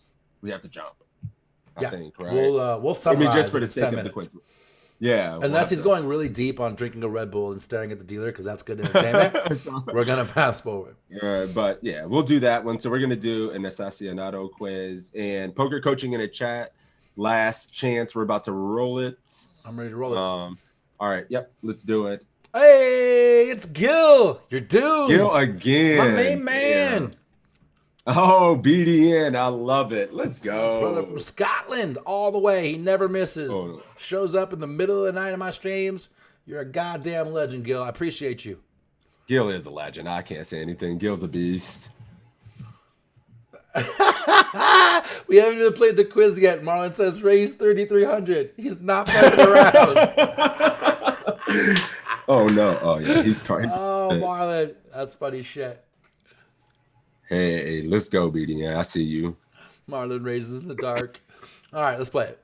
D: I think, right?
G: We'll summarize.
D: Just for the sake of the quiz. Yeah.
G: Unless he's going really deep on drinking a Red Bull and staring at the dealer, because that's good entertainment. We're gonna pass forward.
D: But yeah, we'll do that one. So we're gonna do an Assassinato quiz and poker coaching in a chat. Last chance. We're about to roll it.
G: I'm ready to roll it.
D: All right. Yep. Let's do it.
G: Hey, it's Gil. Your dude.
D: Gil again.
G: My main man.
D: Yeah. Oh, BDN. I love it. Let's go.
G: Brother from Scotland all the way. He never misses.
D: Oh.
G: Shows up in the middle of the night in my streams. You're a goddamn legend, Gil. I appreciate you.
D: Gil is a legend. I can't say anything. Gil's a beast.
G: We haven't even played the quiz yet. Marlon says raise 3,300. He's not fucking around.
D: Oh, no. Oh, yeah. He's trying.
G: Oh, Marlon. That's funny shit.
D: Hey, let's go, BDN. I see you.
G: Marlon raises in the dark. All right, let's play it.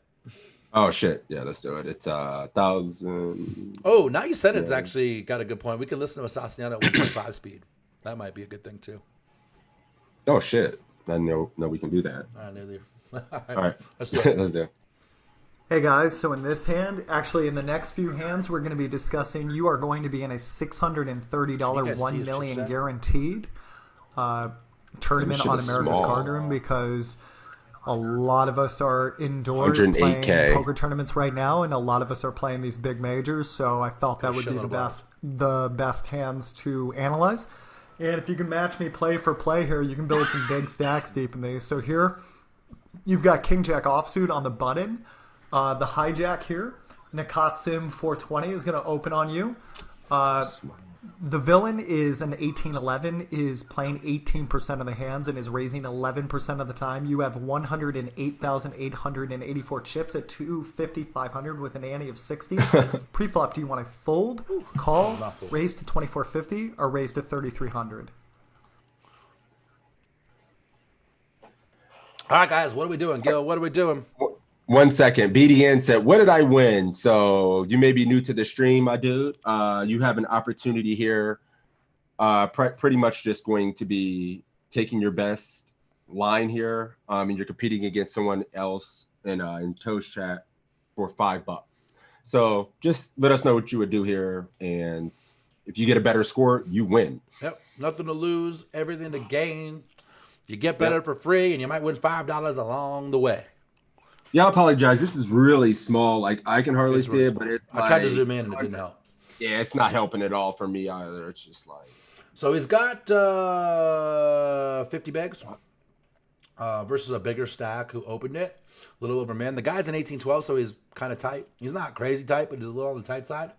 D: Oh, shit. Yeah, let's do it. It's 1,000.
G: Oh, now you said it's actually got a good point. We can listen to Assassinato at 1.5 speed. That might be a good thing, too.
D: Oh, shit. I know we can do that.
G: All right, nearly.
D: All right.
G: Let's do it.
D: Let's do it.
I: Hey guys, so in this hand, actually in the next few hands, we're going to be discussing, you are going to be in a $630 1 million guaranteed tournament on America's Card Room, because a lot of us are indoors playing poker tournaments right now, and a lot of us are playing these big majors, so I felt that would be the best hands to analyze. And if you can match me play for play here, you can build some big stacks deep in these. So here, you've got King Jack offsuit on the button. The hijack here, Nakatsim 420 is going to open on you. The villain is an 1811, is playing 18% of the hands and is raising 11% of the time. You have 108,884 chips at 250,500 with an ante of 60. Pre-flop, do you want to fold, call, raise to 2450, or raise to 3,300?
G: All right, guys, what are we doing, Gil? What are we doing?
D: 1 second. BDN said, what did I win? So you may be new to the stream, my dude. You have an opportunity here. Pretty much just going to be taking your best line here. And you're competing against someone else in Toe's chat for $5. So just let us know what you would do here. And if you get a better score, you win.
G: Yep. Nothing to lose, everything to gain. You get better for free, and you might win $5 along the way.
D: Yeah, I apologize. This is really small. Like, I can hardly see it, but it's
G: I tried to zoom in and it didn't help.
D: Yeah, it's not helping at all for me either. It's just like...
G: So he's got 50 bags versus a bigger stack who opened it. A little over man. The guy's an 1812, so he's kind of tight. He's not crazy tight, but he's a little on the tight side.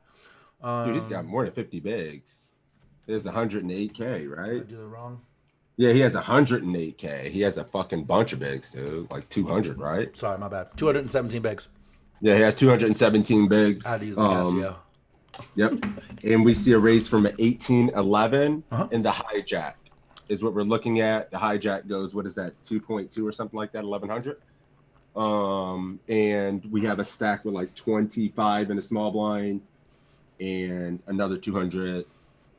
D: Dude, he's got more than 50 bigs. There's 108K,
G: Did I
D: right?
G: do that wrong?
D: Yeah, he has 108K. He has a fucking bunch of bigs, dude. Like 200, right?
G: Sorry, my bad. 217 bigs.
D: Yeah, he has 217 bigs.
G: I had to use the Casio.
D: Yep. And we see a raise from an 1811
G: Uh-huh.
D: and the hijack is what we're looking at. The hijack goes, what is that, 2.2 or something like that, 1100? And we have a stack with like 25 in a small blind and another 200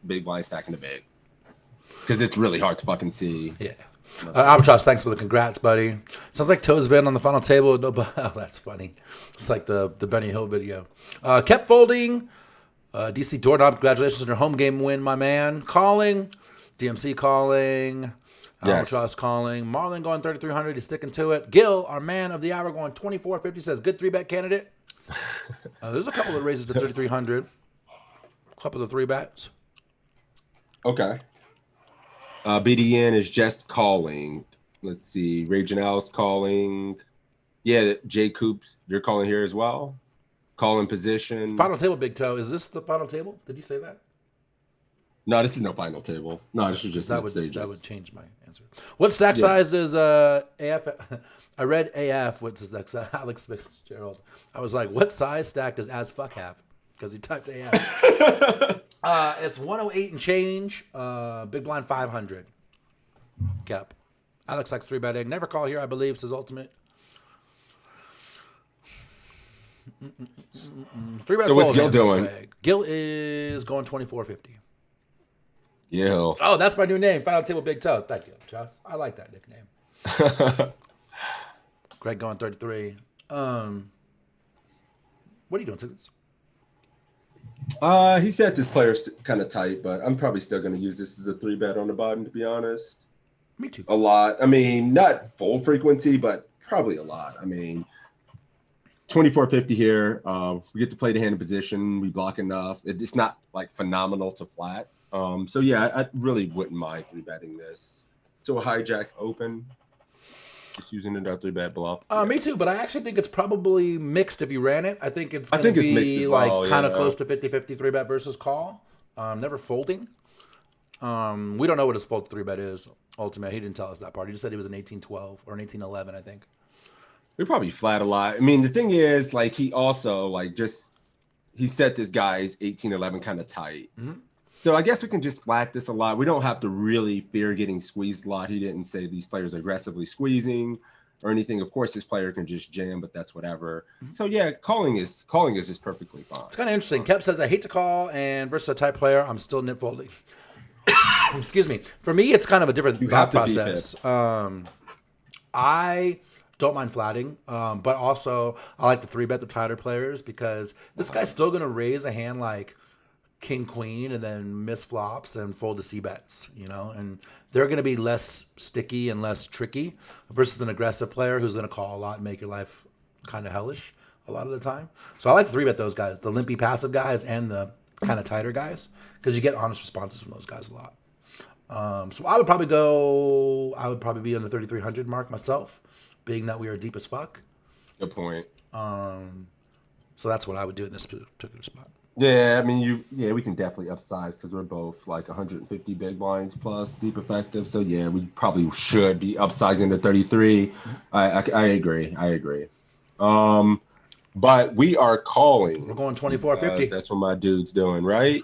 D: big blind stack in the big. Because it's really hard to fucking see.
G: Yeah. Albatross, thanks for the congrats, buddy. Sounds like Toes Van on the final table. No, oh, that's funny. It's like the Benny Hill video. Kept folding. DC Doorknob, congratulations on your home game win, my man. Calling. DMC calling. Albatross calling. Marlon going 3,300. He's sticking to it. Gil, our man of the hour, going 2,450. Says, good 3-bet candidate. There's a couple of raises to 3,300. A couple of 3-bets.
D: Okay. BDN is just calling. Let's see. Ray Janelle's calling. Yeah, Jay Coops, you're calling here as well. Call in position.
G: Final table, Big Toe. Is this the final table? Did you say that?
D: No, this is no final table. No, this is just
G: that
D: stages.
G: would change my answer. What stack size is AF? I read AF. What's his next? Alex Fitzgerald. I was like, what size stack does as fuck have? Because he typed AF. It's 108 and change. Big blind 500. Cap. Alex likes 3-betting. Never call here, I believe, says Ultimate. 3-bet
D: So what's
G: fold,
D: Gil
G: answers
D: doing?
G: Greg. Gil is going 2,450.
D: Yeah.
G: Oh, that's my new name. Final table Big Toe. Thank you, Josh. I like that nickname. Greg going 33. What are you doing, Simmons?
D: He said this player's kind of tight, but I'm probably still going to use this as a 3-bet on the bottom, to be honest.
G: Me too.
D: A lot. I mean, not full frequency, but probably a lot. I mean, 2450 here. We get to play the hand in position. We block enough. It's not like phenomenal to flat. So yeah, I really wouldn't mind 3-betting this. So a hijack open. Just using it out 3-bet bluff.
G: Me too, but I actually think it's probably mixed if you ran it. I think it's going to be
D: mixed as well,
G: like kind of close to 50-50 3-bet versus call. Never folding. We don't know what his fold 3-bet is. Ultimate, he didn't tell us that part. He just said he was an 1812 or an 1811, I think.
D: We probably flat a lot. I mean, the thing is, like, he also like he set this guy's 1811 kind of tight.
G: Mm-hmm.
D: So I guess we can just flat this a lot. We don't have to really fear getting squeezed a lot. He didn't say these players are aggressively squeezing or anything. Of course, this player can just jam, but that's whatever. Mm-hmm. So yeah, calling is just perfectly fine.
G: It's kind of interesting. Kep says, I hate to call, and versus a type player, I'm still nip folding. Excuse me. For me, it's kind of a different thought process. I don't mind flatting, but also I like to 3-bet the tighter players because this guy's still going to raise a hand like king queen and then miss flops and fold to c-bets, you know, and they're going to be less sticky and less tricky versus an aggressive player who's going to call a lot and make your life kind of hellish a lot of the time. So I like to 3-bet those guys, the limpy passive guys and the kind of tighter guys, because you get honest responses from those guys a lot. So I would probably be on the 3,300 mark myself, being that we are deep as fuck.
D: Good point.
G: So that's what I would do in this particular spot.
D: Yeah, I mean, we can definitely upsize because we're both like 150 big blinds plus deep effective. So yeah, we probably should be upsizing to 33. I agree. But we are calling.
G: We're going 2450.
D: That's what my dude's doing, right?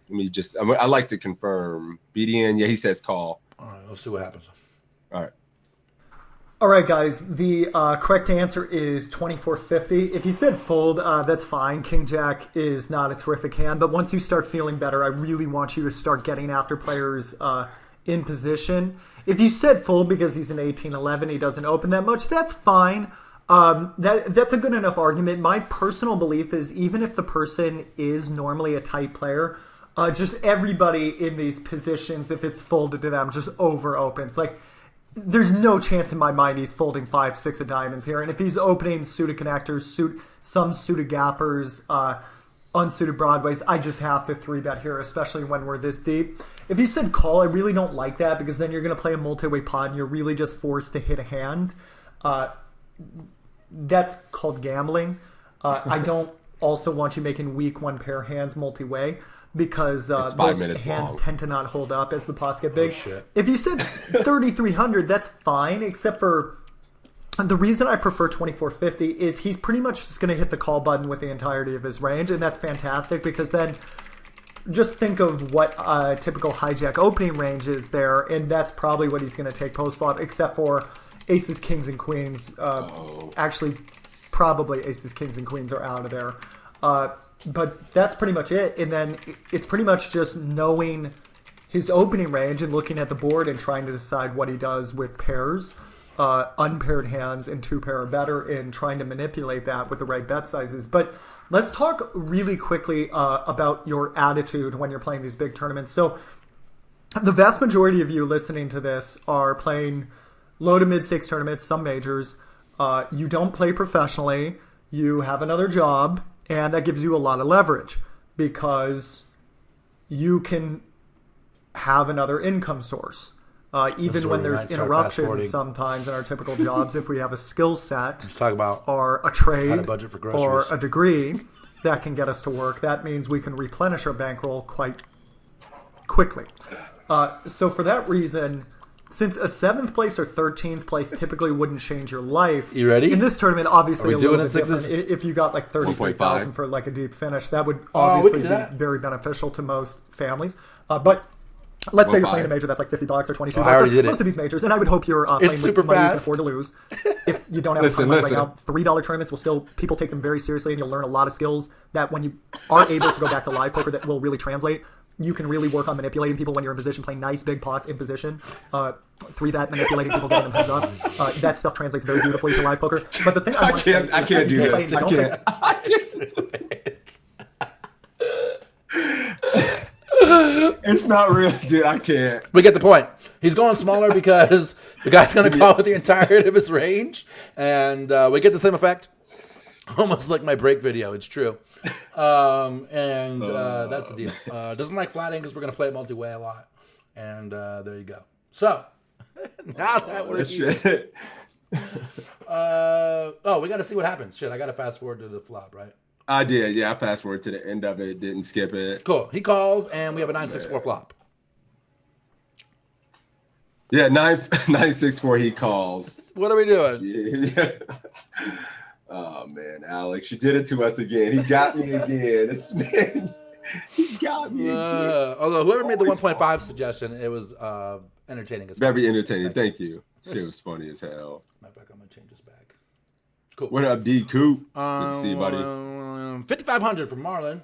D: I like to confirm. BDN, yeah, he says call.
G: All right, let's see what happens.
D: All right.
I: All right, guys. The correct answer is 2450. If you said fold, that's fine. King Jack is not a terrific hand, but once you start feeling better, I really want you to start getting after players in position. If you said fold because he's an 1811, he doesn't open that much, that's fine. That's a good enough argument. My personal belief is even if the person is normally a tight player, just everybody in these positions, if it's folded to them, just over opens. Like, there's no chance in my mind he's folding 5, 6 of diamonds here. And if he's opening suited connectors, some suited gappers, unsuited broadways, I just have to 3-bet here, especially when we're this deep. If you said call, I really don't like that because then you're going to play a multi-way pot and you're really just forced to hit a hand. That's called gambling. I don't also want you making weak one pair hands multi-way because
D: It's 5
I: those
D: minutes
I: hands
D: long.
I: tend to not hold up as the pots get big.
G: shit.
I: If you said 3,300, that's fine, except for the reason I prefer 2,450 is he's pretty much just going to hit the call button with the entirety of his range, and that's fantastic because then just think of what a typical hijack opening range is there, and that's probably what he's going to take post-flop, except for aces, kings, and queens. Actually, probably aces, kings, and queens are out of there. But that's pretty much it. And then it's pretty much just knowing his opening range and looking at the board and trying to decide what he does with pairs, unpaired hands, and 2-pair or better, and trying to manipulate that with the right bet sizes. But let's talk really quickly about your attitude when you're playing these big tournaments. So the vast majority of you listening to this are playing low to mid-stakes tournaments, some majors. You don't play professionally. You have another job, and that gives you a lot of leverage because you can have another income source. Even when there's interruptions sometimes in our typical jobs, if we have a skill set
G: Let's talk about
I: or a trade
G: how to budget for
I: or
G: groceries.
I: a degree that can get us to work, that means we can replenish our bankroll quite quickly. So for that reason, since a 7th place or 13th place typically wouldn't change your life.
G: You ready?
I: In this tournament, obviously
G: Are
I: a
G: we
I: little
G: doing
I: bit
G: it sixes?
I: different. If you got like 33,000 for like a deep finish, that would
G: we
I: obviously
G: can
I: be
G: do that.
I: very beneficial to most families. But let's say you're playing a major that's like $50 or $22.
G: I already did
I: Most
G: it.
I: of these majors, and I would hope you're playing
G: super
I: with money you can
G: fast.
I: afford to lose. If you don't have
D: Listen,
I: time right
D: listen.
I: now, $3 tournaments will still, people take them very seriously, and you'll learn a lot of skills that when you are able to go back to live poker that will really translate. You can really work on manipulating people when you're in position, playing nice big pots in position. 3-bet manipulating people, getting them heads up. That stuff translates very beautifully to live poker. But the thing I want to say
D: I can't
I: is
D: do
I: that
D: this.
I: I
D: I
I: don't
D: can't. It's not real, dude. I can't.
G: We get the point. He's going smaller because the guy's going to call with the entirety of his range, and we get the same effect. Almost like my break video. It's true. That's the deal. Doesn't like flatting because we're going to play it multi-way a lot. And there you go. So, now that we're here.
D: Shit.
G: We got to see what happens. Shit, I got to fast forward to the flop, right?
D: I did. Yeah, I fast forward to the end of it. Didn't skip it.
G: Cool. He calls, and we have a 9-6-4 flop.
D: Yeah, 9-6-4. He calls.
G: What are we doing?
D: Yeah. Oh man, Alex, you did it to us again. He got me again. This man, he got me again.
G: Although whoever made the 1.5 suggestion, it was entertaining as well.
D: Very entertaining. Thank you. Shit was funny as hell.
G: Matter of fact, I'm gonna change this back. Cool.
D: What up, D Coop? Good to see you, buddy.
G: 5,500 from Marlon.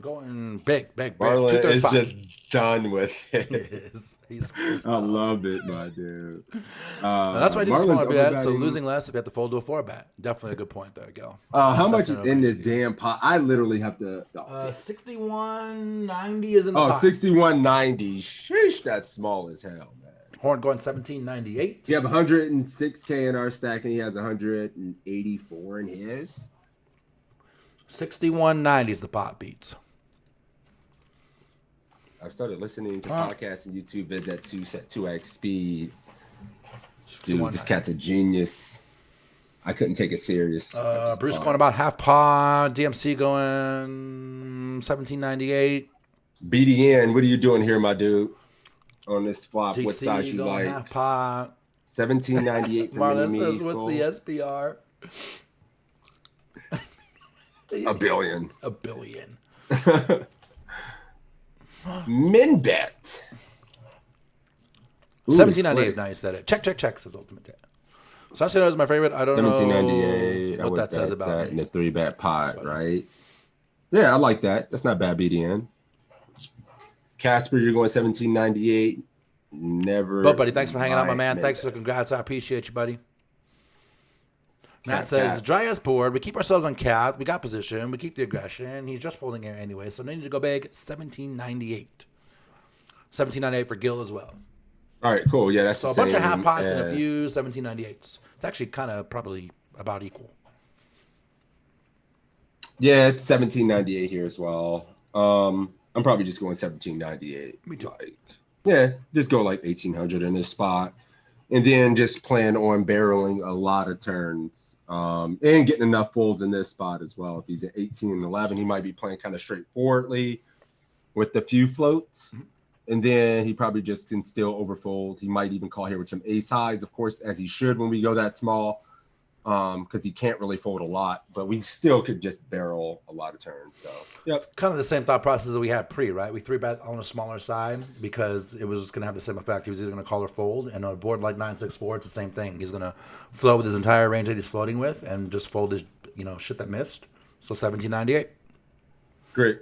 G: Going big.
D: Marlon
G: 2/3
D: is
G: pot.
D: just done with
G: He
D: it.
G: is. He's pissed
D: I
G: off.
D: love it, my dude.
G: And that's why I did a
D: Marlon's
G: smaller bet. So
D: overbetting.
G: losing less if you have to fold to a 4-bet. Definitely a good point there, Gil.
D: How much is
G: Assessment
D: in
G: of
D: this
G: ICD.
D: damn pot? I literally have to.
G: 61.90 is in the
D: Oh,
G: pot.
D: 61.90. Sheesh, that's small as hell, man.
G: Horn going 17.98.
D: You have 106K in our stack, and he has 184 in his.
G: 61.90 is the pot beats.
D: I started listening to podcasts and YouTube vids at 2x speed. Dude, this cat's a genius. I couldn't take it serious.
G: Bruce going about half pot. DMC going 17.98.
D: BDN, what are you doing here, my dude? On this flop, what size
G: DC
D: you
G: going
D: like?
G: half pot.
D: 17.98 for
G: Marlon
D: mini
G: says,
D: me.
G: what's the SPR?
D: A billion.
G: A billion.
D: Min bet.
G: 17.98. Now you said it. Check, says Ultimate Dad. Sashino is my favorite. I don't know
D: 17.98.
G: what that says about
D: that in
G: me.
D: the 3-bet pot, right? Yeah, I like that. That's not bad, BDN. Casper, you're going 17.98. Never.
G: But buddy, thanks for hanging out, my
D: mind
G: man.
D: min
G: Thanks for the
D: bet.
G: congrats. I appreciate you, buddy. Matt
D: Cat,
G: says,
D: cat.
G: dry as board. We keep ourselves on cat. We got position. We keep the aggression. He's just folding air anyway, so no need to go big. 17.98. 17.98 for Gil as well.
D: All right, cool. Yeah, that's
G: So
D: the
G: a bunch of
D: same
G: half pots and a
D: as-
G: few 17.98s. It's actually kind of probably about equal.
D: Yeah, it's 17.98 here as well. I'm probably just going 17.98.
G: Me too.
D: Like, yeah, just go like 1,800 in this spot. and then just plan on barreling a lot of turns and getting enough folds in this spot as well. If he's at 18 and 11, he might be playing kind of straightforwardly with a few floats. And then he probably just can still overfold. He might even call here with some ace highs, of course, as he should when we go that small, because he can't really fold a lot. But we still could just barrel a lot of turns. So, yep.
G: It's kind of the same thought process that we had right? We 3-bet on a smaller side because it was going to have the same effect. He was either going to call or fold. And on a board like 9-6-4, it's the same thing. He's going to float with his entire range that he's floating with and just fold his, shit that missed. So 1798.
D: Great.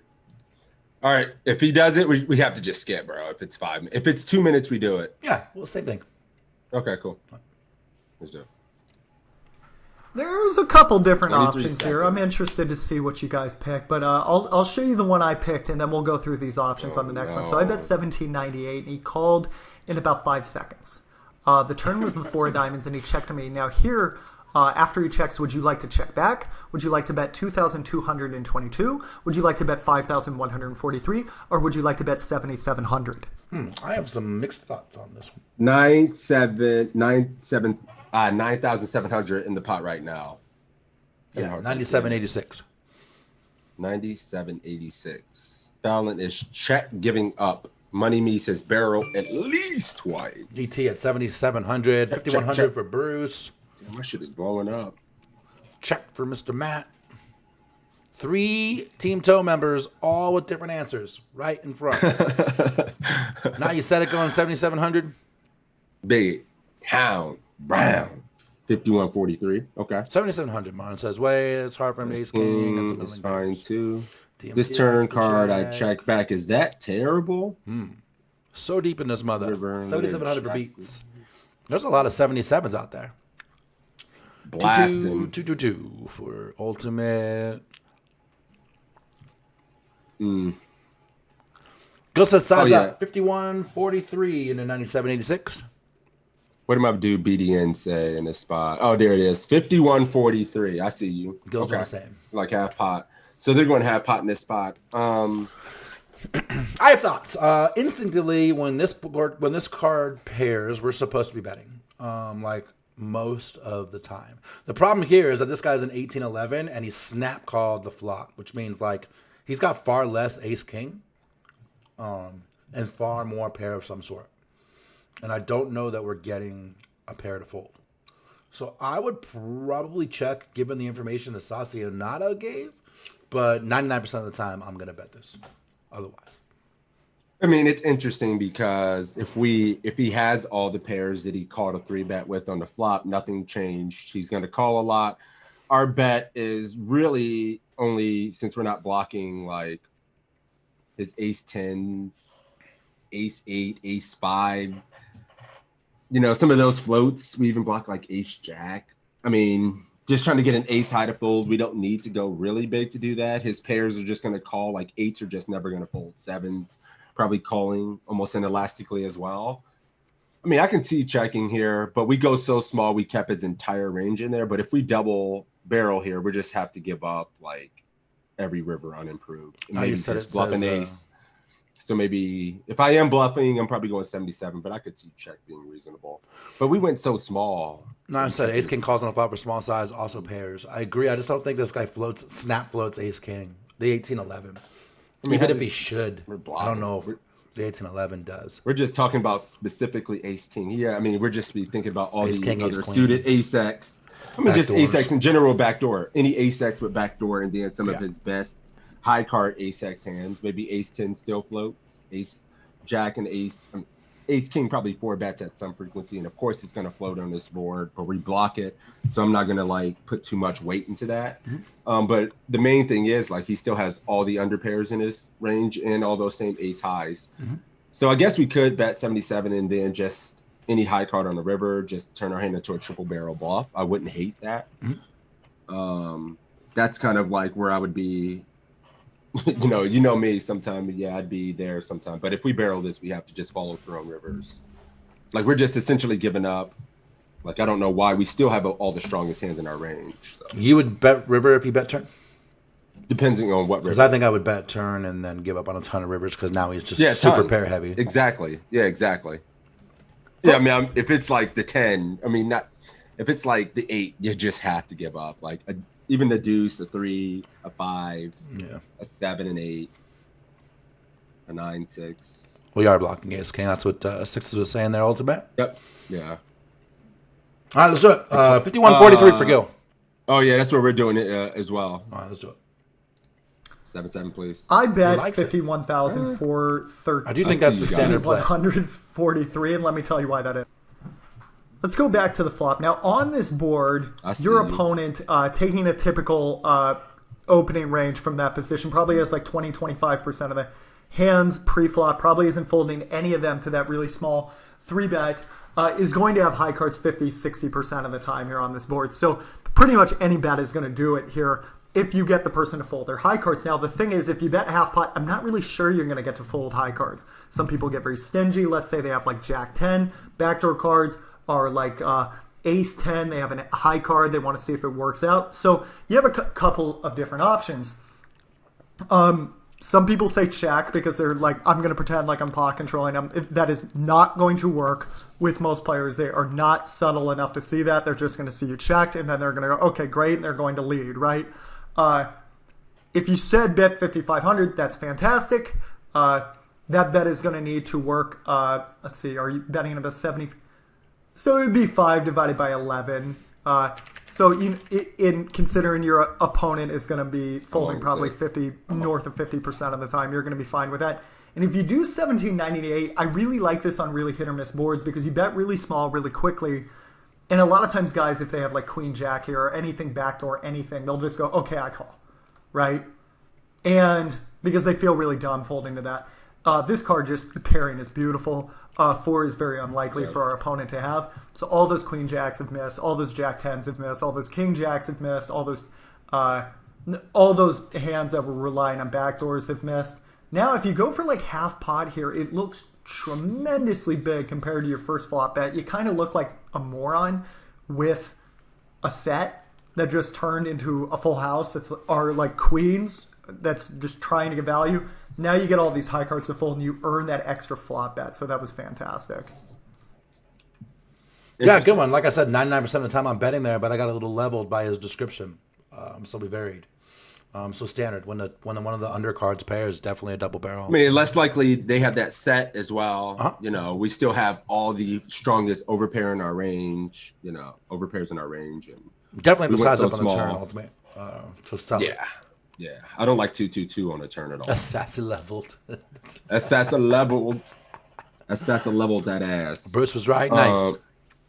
D: All right. If he does it, we have to just skip, bro. If it's 5, if it's 2 minutes, we do it.
G: Yeah, well, same thing.
D: Okay, cool. Let's do it.
I: There's a couple different options
D: seconds.
I: here. I'm interested to see what you guys pick, but I'll show you the one I picked, and then we'll go through these options on the next one. So I bet 1798, and he called in about 5 seconds. The turn was the 4 of diamonds, and he checked me. Now here, after he checks, would you like to check back? Would you like to bet 2,222? Would you like to bet 5,143? Or would you like to bet 7,700?
G: I have some mixed thoughts on this one.
D: 9,700 in the pot right now.
G: Yeah, 97.86.
D: 97.86. Fallon is check giving up. Money Me says barrel at least twice.
G: DT at 7,700. 5,100 for Bruce.
D: My shit is blowing up.
G: Check for Mr. Matt. 3 Team Toe members, all with different answers, right in front. Now you said it going 7,700.
D: Big Hound Brown 51.43. Okay.
G: 7,700. Martin says, "Wait, it's hard for him to ace king." And
D: It's fine too.
G: DMC
D: This turn
G: likes the
D: card I
G: check.
D: check back. Is that terrible?
G: So deep in this mother.
D: River,
G: 7,700 for
D: check.
G: beats. There's a lot of 77s out there.
D: Blasting.
G: 222 for ultimate. Gil says size up 51.43 in the 97.86.
D: What did my dude BDN say in this spot? Oh, there it is. 51.43. I see you.
G: Gil's doing the same.
D: Like half pot. So they're going to have pot in this spot.
G: I have thoughts. Instinctively, when this card pairs, we're supposed to be betting. Like most of the time. The problem here is that this guy's an 18-11 and he snap called the flop, which means like he's got far less ace king, and far more pair of some sort. And I don't know that we're getting a pair to fold. So I would probably check given the information that Sasionada gave, but 99% of the time I'm gonna bet this. Otherwise.
D: I mean, it's interesting because if he has all the pairs that he called a 3-bet with on the flop, nothing changed. He's going to call a lot. Our bet is really only, since we're not blocking like his ace 10s, ace 8, ace 5, some of those floats, we even block like ace jack. I mean, just trying to get an ace high to fold. We don't need to go really big to do that. His pairs are just going to call, like 8s are just never going to fold. 7s probably calling almost inelastically as well. I mean, I can see checking here, but we go so small, we kept his entire range in there. But if we double barrel here, we just have to give up like every river unimproved. And maybe just bluff an ace. So maybe if I am bluffing, I'm probably going 77, but I could see check being reasonable. But we went so small.
G: No, I said ace king calls on a flop for small size, also pairs. I agree. I just don't think this guy snap floats ace king. The 18-11. I mean, even if he should, I don't know if the 18-11 does.
D: We're just talking about specifically ace king. Yeah, I mean, we're just be thinking about all
G: ace
D: the
G: king,
D: other
G: ace
D: suited ace x. I mean, just ace x in general, backdoor. Any ace x with backdoor, and then some of his best high card ace x hands. Maybe ace 10 still floats. Ace jack and ace king probably 4 bets at some frequency, and of course it's going to float on this board, but we block it, so I'm not going to like put too much weight into that. But the main thing is like he still has all the under pairs in his range and all those same ace highs. So I guess we could bet 77 and then just any high card on the river, just turn our hand into a triple barrel bluff. I wouldn't hate that. That's kind of like where I would be. You know me sometime. Yeah, I'd be there sometime. But if we barrel this, we have to just follow through on rivers. Like we're just essentially giving up. Like I don't know why. We still have all the strongest hands in our range. So.
G: You would bet river if you bet turn?
D: Depending on what river.
G: Because I think I would bet turn and then give up on a ton of rivers because now he's just super pair heavy.
D: Exactly. Yeah, exactly. Yeah, I mean, if it's like the 10, I mean, not if it's like the 8, you just have to give up. Like even the deuce, a 3, a 5, a 7, and 8, a 9, 6.
G: We are blocking ace king. That's what Sixes was saying there, ultimate.
D: Yep. Yeah.
G: All right, let's do it. 51-43 for Gil.
D: Oh, yeah, that's where we're doing it as well.
G: All right, let's do it.
D: 7-7, please.
I: I bet 51,000 for 13.
G: I do think that's the standard play.
I: 143, and let me tell you why that is. Let's go back to the flop. Now, on this board, your opponent, taking a typical opening range from that position, probably has like 20-25% of the hands pre-flop, probably isn't folding any of them to that really small 3-bet, is going to have high cards 50-60% of the time here on this board. So pretty much any bet is going to do it here if you get the person to fold their high cards. Now, the thing is, if you bet half pot, I'm not really sure you're going to get to fold high cards. Some people get very stingy. Let's say they have like Jack 10. Backdoor cards are like Ace 10. They have a high card. They want to see if it works out. So you have a couple of different options. Some people say check because they're like, I'm going to pretend like I'm pot controlling them. That is not going to work with most players. They are not subtle enough to see that. They're just going to see you checked, and then they're going to go, okay, great, and they're going to lead, right? If you said bet 5,500, that's fantastic. That bet is going to need to work. Let's see, are you betting about 70? So it would be 5 divided by 11. So in considering your opponent is going to be folding probably north of 50% of the time, you're going to be fine with that. And if you do 1798, I really like this on really hit or miss boards because you bet really small really quickly. And a lot of times guys, if they have like Queen Jack here or anything backdoor, anything, they'll just go, okay, I call, right? And because they feel really dumb folding to that. This card, just the pairing is beautiful. 4 is very unlikely for our opponent to have. So all those Queen Jacks have missed. All those Jack 10s have missed. All those King Jacks have missed. All those hands that were relying on backdoors have missed. Now, if you go for like half pot here, it looks tremendously big compared to your first flop bet. You kind of look like a moron with a set that just turned into a full house. That's are like queens. That's just trying to get value. Now you get all these high cards to fold, and you earn that extra flop bet. So that was fantastic.
G: Yeah, good one. Like I said, 99% of the time I'm betting there, but I got a little leveled by his description. So we varied. So standard. When one of the undercards pairs, definitely a double barrel.
D: I mean, less likely they have that set as well. You know, we still have all the strongest overpair in our range. You know, overpairs in our range, and
G: definitely the size up on the turn. Ultimate.
D: Yeah, I don't like 2-2-2 on a turn at all.
G: Assassin leveled.
D: Assassin leveled that ass.
G: Bruce was right. Nice.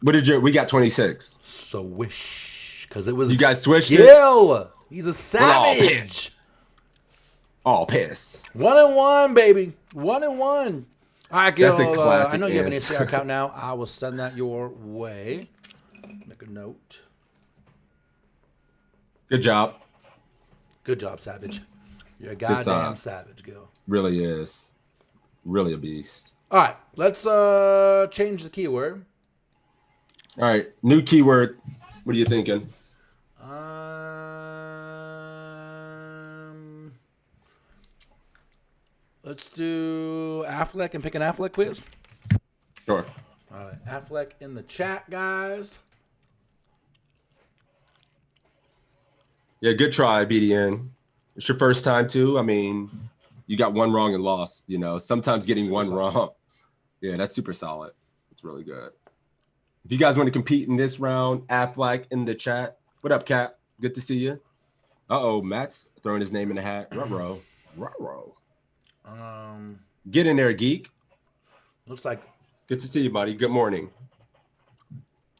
D: What did we got 26.
G: So wish because it was
D: you guys switched
G: Gil.
D: it.
G: He's a savage.
D: All piss.
G: 1-1, baby. 1-1. All right, Gil.
D: That's a classic.
G: I know you have an ACR account now. I will send that your way. Make a note.
D: Good job.
G: Good job, Savage. You're a goddamn savage, Gil.
D: Really is. Really a beast.
G: All right, let's change the keyword.
D: All right, new keyword. What are you thinking?
G: Let's do Affleck and pick an Affleck, please.
D: Sure.
G: All right, Affleck in the chat, guys.
D: Yeah, good try, BDN. It's your first time too. I mean, you got one wrong and lost. You know, sometimes getting one wrong. Yeah, that's super solid. It's really good. If you guys want to compete in this round, Affleck in the chat. What up, Cap? Good to see you. Uh-oh, Matt's throwing his name in the hat. Ruh-roh. Get in there, geek.
G: Looks like.
D: Good to see you, buddy. Good morning.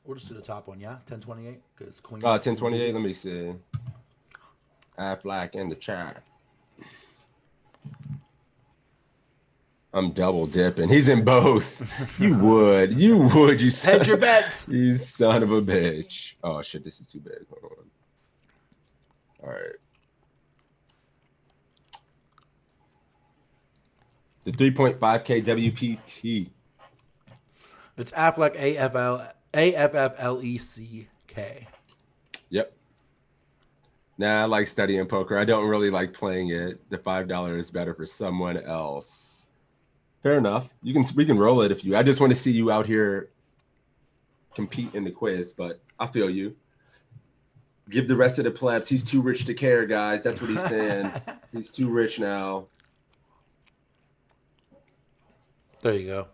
G: We'll just do the top one, yeah? 1028? Because Queen.
D: 1028. Let me see. Affleck in the chat. I'm double dipping. He's in both. You would. You
G: hedge your bets.
D: You son of a bitch. Oh shit, this is too big. Hold on. All right. The 3.5K WPT.
G: It's Affleck AFFLECK.
D: Yep. Nah, I like studying poker. I don't really like playing it. The $5 is better for someone else. Fair enough. We can roll it if you. I just want to see you out here compete in the quiz, but I feel you. Give the rest of the plebs. He's too rich to care, guys. That's what he's saying. He's too rich now.
G: There you go.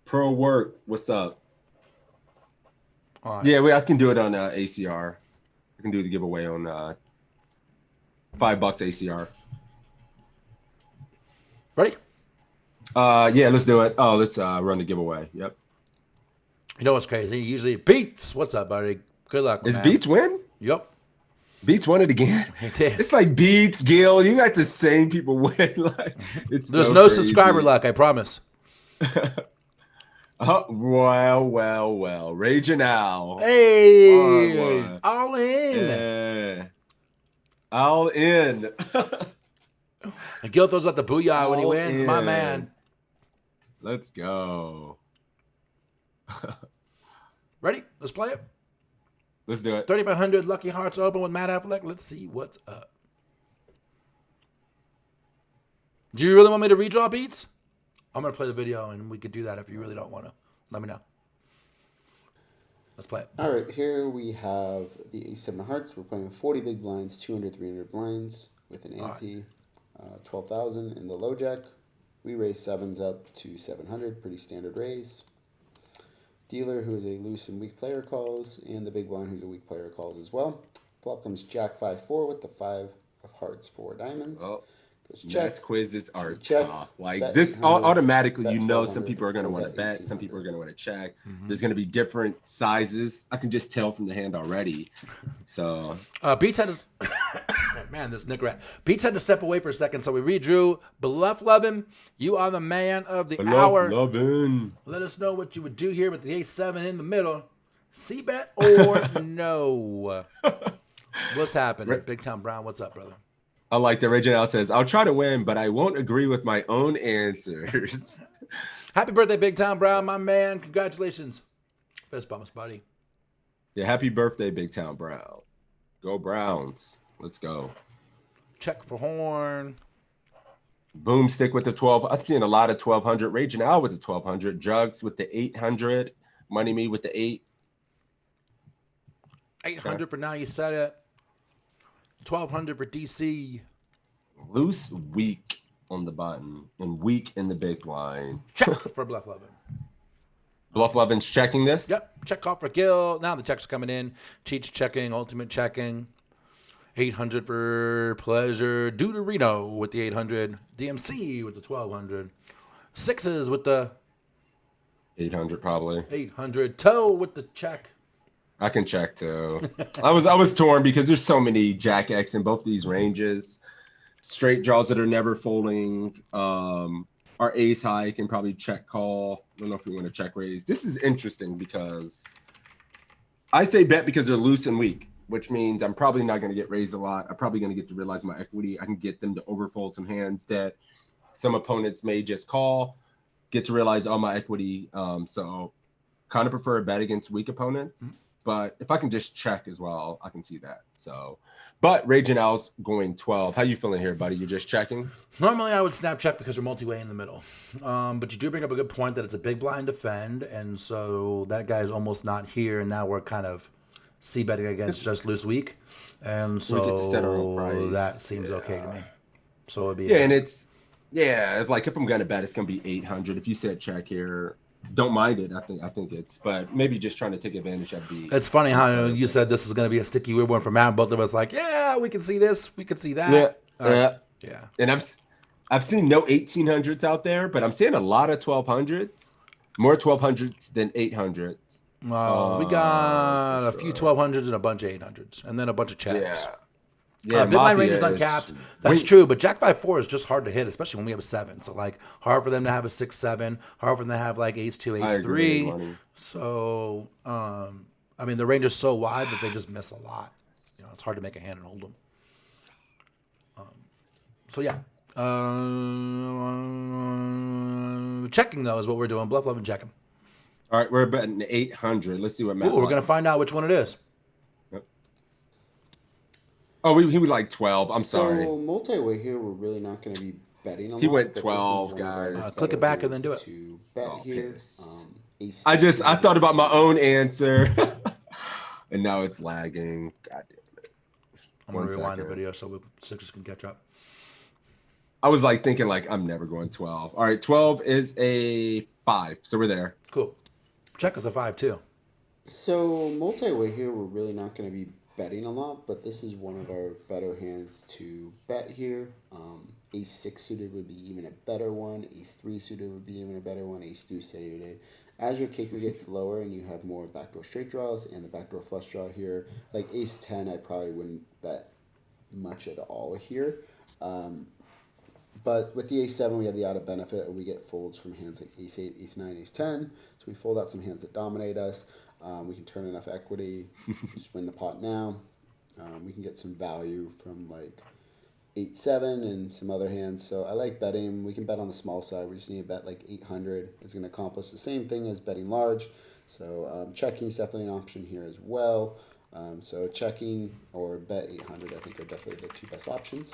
D: Pro work. What's up?
G: All right.
D: Yeah, I can do it on ACR. I can do the giveaway on $5 ACR.
G: Ready?
D: Yeah, let's do it. Oh, let's run the giveaway. Yep.
G: You know what's crazy? Usually Beats. What's up, buddy? Good luck.
D: Is
G: man.
D: Beats win?
G: Yep.
D: Beats won it again.
G: He did.
D: It's like Beats, Gil. You got the same people win. Like
G: There's
D: so
G: no
D: crazy.
G: subscriber luck, I promise.
D: Oh, well. Raging Al.
G: Hey, all in.
D: Yeah. All in.
G: And Gil throws out the booyah when he
D: All
G: wins. My
D: in.
G: man.
D: Let's go.
G: Ready? Let's play it.
D: Let's do it.
G: 3,500 Lucky Hearts open with Matt Affleck. Let's see what's up. Do you really want me to redraw Beats? I'm going to play the video, and we could do that if you really don't want to. Let me know. Let's play it.
J: All right, here we have the Ace-7 of Hearts. We're playing 40 big blinds, 200, 300 blinds with an ante, 12,000 in the low jack. We raise sevens up to 700, pretty standard raise. Dealer, who is a loose and weak player, calls, and the big blind, who's a weak player, calls as well. Flop comes Jack 5-4 with the 5 of Hearts, 4 diamonds.
D: Oh.
J: Goes check.
D: Matt's quizzes are
J: Check.
D: tough. Like
J: Bet
D: this,
J: 100,
D: automatically,
J: bet
D: you know,
J: 1,200,
D: some people are going to want to
J: bet
D: bet, some
J: 1,800.
D: people are going to want to check. There's going to be different sizes. I can just tell from the hand already. So
G: Beats had to, man, this Nick Rat. Beats had to step away for a second, so we redrew. Bluff Lovin', you are the man of the hour.
D: Lovin'.
G: Let us know what you would do here with the Ace-7 in the middle. C-bet or no? What's happening? Big Tom Brown, what's up, brother?
D: I like that. Reginald says, I'll try to win, but I won't agree with my own answers.
G: Happy birthday, Big Tom Brown, my man. Congratulations. Fist bump us, buddy.
D: Yeah, happy birthday, Big Town Brown. Go Browns. Let's go.
G: Check for horn.
D: Boomstick with the 12. I've seen a lot of 1,200. Raging Al with the 1,200. Jugs with the 800. Money Me with the 8.
G: 800 for now, you said it. 1,200 for DC.
D: Loose, weak on the button, and weak in the big line.
G: Check for Bluff Lovin'.
D: Bluff Lovin's checking this?
G: Yep. Check call for Gil. Now the checks are coming in. Cheats checking. Ultimate checking. 800 for Pleasure. Deuterino with the 800. DMC with the 1,200. Sixes with the
D: 800 probably.
G: 800. Toe with the check.
D: I can check too. I was torn because there's so many Jack X in both these ranges. Straight draws that are never folding. Our ace high can probably check call. I don't know if we want to check raise. This is interesting because I say bet because they're loose and weak, which means I'm probably not going to get raised a lot. I'm probably going to get to realize my equity. I can get them to overfold some hands that some opponents may just call, get to realize all my equity. So kind of prefer a bet against weak opponents. But if I can just check as well, I can see that. So, but Raging Al's going 12. How you feeling here, buddy? You're just checking?
G: Normally I would snap check because we're multi-way in the middle. But you do bring up a good point that it's a big blind defend. And so that guy's almost not here. And now we're kind of c-betting against just loose weak. And so
D: we get to set our own price.
G: That seems okay to me. So it'd be
D: and it's if I'm gonna bet, it's gonna be 800. If you said check here, don't mind it. I think it's, but maybe just trying to take advantage of the.
G: It's funny how you said this is going to be a sticky weird one for Matt. Both of us like, yeah, we can see this, we can see that.
D: Yeah. And I've seen no 1800s out there, but I'm seeing a lot of 1200s, more 1200s than 800s.
G: We got a few 1200s and a bunch of 800s, and then a bunch of checks.
D: Yeah,
G: big line range is uncapped. That's true, but Jack 5-4 is just hard to hit, especially when we have a 7. So like hard for them to have a 6-7, hard for them to have like Ace 2, Ace 3. So I mean the range is so wide that they just miss a lot. You know, it's hard to make a hand and hold them. So yeah, checking though is what we're doing. Bluff, love, and checking.
D: All right, we're betting 800. Let's see what Matt.
G: We're gonna find out which one it is.
D: Oh, he would like 12. I'm sorry.
J: So multi-way here, we're really not going to be betting a lot.
D: He went 12, guys.
G: Click it back and then do it.
J: To bet here. ace.
D: I thought about my own answer, and now it's lagging. God damn it!
G: I'm gonna rewind the video so Sixers can catch up.
D: I was like thinking like I'm never going 12. All right, 12 is a 5, so we're there.
G: Cool. Check is a 5 too.
J: So multi-way here, we're really not going to be betting a lot, but this is one of our better hands to bet here. Ace 6 suited would be even a better one. Ace 3 suited would be even a better one. Ace 2 suited. As your kicker gets lower and you have more backdoor straight draws and the backdoor flush draw here, like Ace 10, I probably wouldn't bet much at all here. But with the Ace 7, we have the added benefit of we get folds from hands like Ace 8, Ace 9, Ace 10. So we fold out some hands that dominate us. We can turn enough equity, just win the pot now. We can get some value from like 8-7 and some other hands. So I like betting. We can bet on the small side. We just need to bet like 800. It's going to accomplish the same thing as betting large. So checking is definitely an option here as well. So checking or bet 800, I think are definitely the two best options.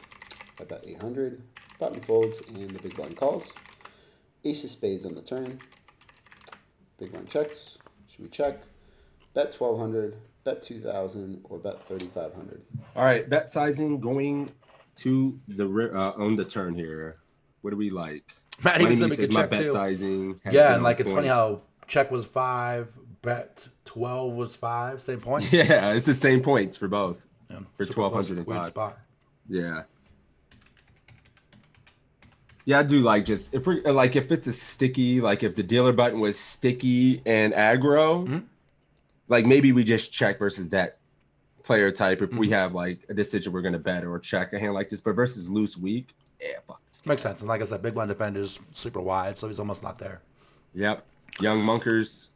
J: I bet 800, button folds, and the big blind calls. Ace of spades on the turn. Big blind checks. Should we check? Bet 1,200, bet 2,000, or bet 3,500.
D: All right, bet sizing going to the on the turn here. What do we like?
G: Matt even said we could check
D: bet
G: too.
D: sizing.
G: Yeah, and like it's funny how check was 5, bet 12 was 5, same points.
D: Yeah, it's the same points for both.
G: Yeah,
D: for 1,200 and 5.
G: Weird spot.
D: Yeah. Yeah, I do like just if we're like if it's a sticky, like if the dealer button was sticky and aggro, like maybe we just check versus that player type if we have like a decision we're gonna bet or check a hand like this, but versus loose weak, yeah, fuck this.
G: Makes sense. And like I said, big blind defender's super wide, so he's almost not there.
D: Yep. Young Munkers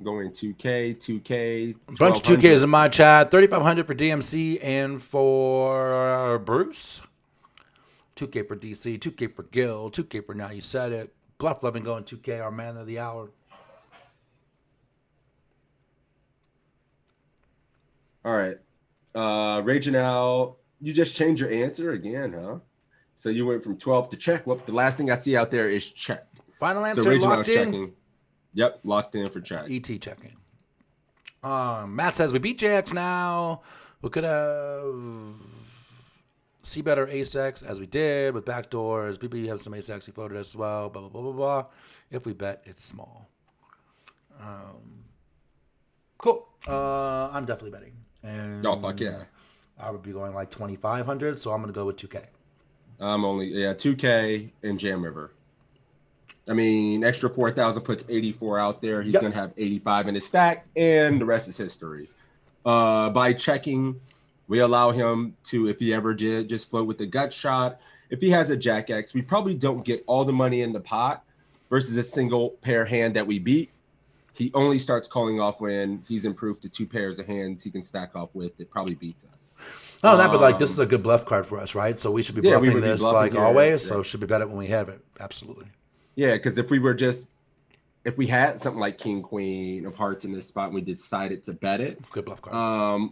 D: going 2K.
G: Bunch of 2Ks in my chat. 3,500 for DMC and for Bruce. 2K for DC, 2K for Gil, 2K for Now You Said It. Bluff Loving going 2K, our man of the hour.
D: All right. Reginald, you just changed your answer again, huh? So you went from 12 to check. Well, the last thing I see out there is check.
G: Final answer,
D: so
G: locked in?
D: Checking. Yep, locked in for check.
G: ET checking. Matt says, we beat JX now. We could have... see better ace-X as we did with backdoors. BB have some ace-X he floated as well. Blah, blah, blah, blah, blah. If we bet, it's small. Cool. I'm definitely betting. And
D: oh, fuck yeah.
G: I would be going like 2,500, so I'm going to go with 2K.
D: I'm only, 2K and Jam River. I mean, extra 4,000 puts 84 out there. He's going to have 85 in his stack, and the rest is history. By checking... we allow him to, if he ever did, just float with the gut shot. If he has a Jack X, we probably don't get all the money in the pot versus a single pair hand that we beat. He only starts calling off when he's improved to 2 pairs of hands he can stack off with. It probably beats us.
G: Oh, but like this is a good bluff card for us, right? So we should be bluffing this like always.
D: Yeah.
G: So should we bet it when we have it? Absolutely.
D: Yeah, because if we had something like King Queen of Hearts in this spot and we decided to bet it.
G: Good bluff card.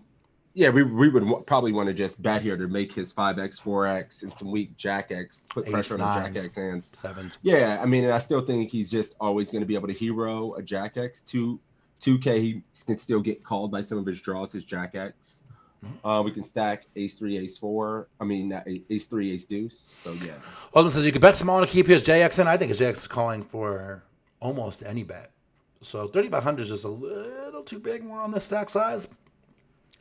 D: Yeah, we would probably want to just bet here to make his 5X, 4X, and some weak Jack X, put pressure on the Jack X hands.
G: 7s.
D: Yeah, I mean, and I still think he's just always going to be able to hero a Jack X. 2K, he can still get called by some of his draws, his Jack X. We can stack Ace 3, Ace 4. I mean, Ace 3, Ace Deuce. So, yeah.
G: Well, says you could bet small to keep his JX in. I think his JX is calling for almost any bet. So 3,500 is just a little too big. We're on this stack size.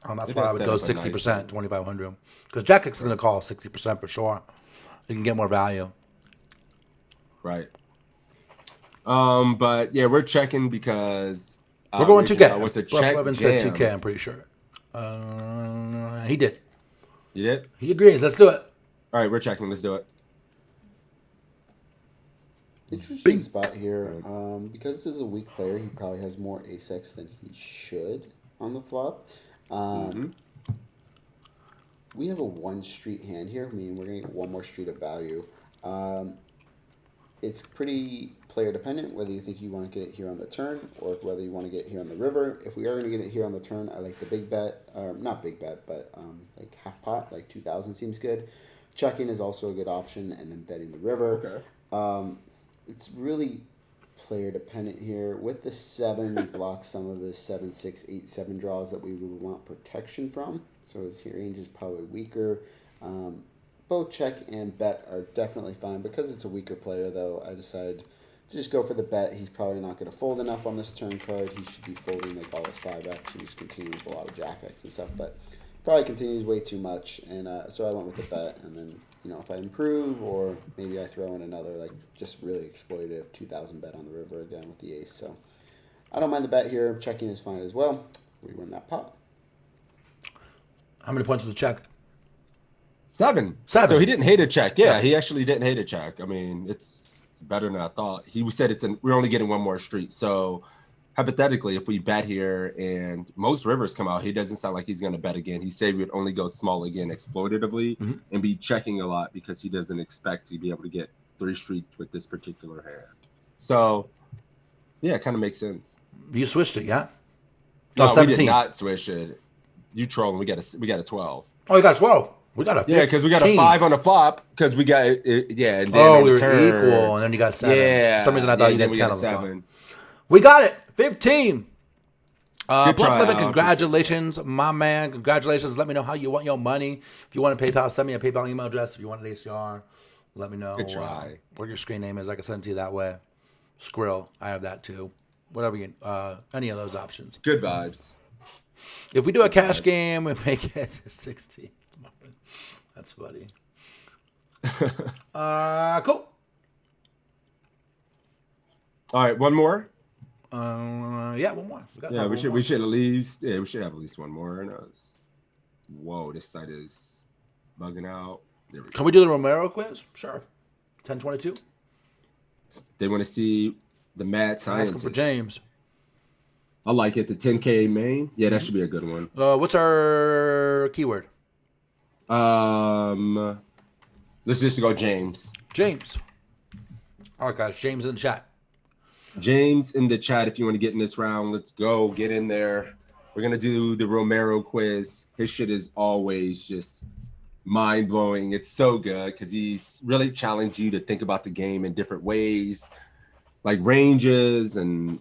G: That's why I would go 60%, 2,500. Because Jack X is going to call 60% for sure. You can get more value.
D: Right. But yeah, we're checking because
G: we're going 2K.
D: What's a
G: Bluff
D: check?
G: Levin said 2K. I'm pretty sure. He did.
D: You did?
G: He agrees. Let's do it.
D: All right, we're checking. Let's do it.
J: Interesting spot here. Because this is a weak player, he probably has more ace-X than he should on the flop. We have a 1 street hand here. I mean, we're going to get 1 more street of value. It's pretty player dependent whether you think you want to get it here on the turn or whether you want to get it here on the river. If we are going to get it here on the turn, I like the big bet. Not big bet, but like half pot, like 2,000 seems good. Checking is also a good option, and then betting the river.
D: Okay.
J: It's really player dependent here. With the 7, we block some of his 7, 6, 8, 7 draws that we would want protection from. So his range is probably weaker. Both check and bet are definitely fine. Because it's a weaker player, though, I decided to just go for the bet. He's probably not going to fold enough on this turn card. He should be folding like all his 5x and just continue with a lot of jack-x and stuff. But probably continues way too much. And so I went with the bet. And then, if I improve or maybe I throw in another, like, just really exploitative 2,000 bet on the river again with the ace. So I don't mind the bet here. Checking is fine as well. We win that pot.
G: How many points was the check?
B: 7. So he didn't hate a check. Yeah, he actually didn't hate a check. I mean, it's better than I thought. He said we're only getting one more street. So hypothetically, if we bet here and most rivers come out, he doesn't sound like he's going to bet again. He said we'd only go small again exploitatively and be checking a lot because he doesn't expect to be able to get 3 streets with this particular hand. So, yeah, it kind of makes sense.
G: You switched it, yeah?
B: No,
G: 17.
B: we did not switch it. You trolling. We got a 12.
G: Oh, you got 12. We got a 15.
B: Yeah, because we got a 5 on the flop because we got and then
G: we were equal, and then you got 7.
B: Yeah.
G: For some reason I thought you got 10 on the
B: 7.
G: flop. We got it. 15.
B: Good try,
G: Bluff, congratulations, my man. Congratulations. Let me know how you want your money. If you want to PayPal, send me a PayPal email address. If you want an ACR, let me know
B: Good try.
G: what your screen name is. I can send it to you that way. Skrill, I have that too. Whatever you, any of those options.
B: Good vibes.
G: If we do a cash game, we make it 16. That's funny. Cool.
B: All right, one more.
G: Yeah, one more.
B: We should at least we should have at least one more. Whoa, this site is bugging out. There we go.
G: Can we do the Romero quiz? Sure. 1022.
B: They want to see the mad scientist.
G: Asking for James.
B: I like it. The 10K main. Yeah, that should be a good one.
G: What's our keyword?
B: Let's just go James.
G: James. All right, guys. James in the chat.
B: James in the chat, if you want to get in this round, let's go. Get in there. We're going to do the Romero quiz. His shit is always just mind-blowing. It's so good because he's really challenged you to think about the game in different ways, like ranges and,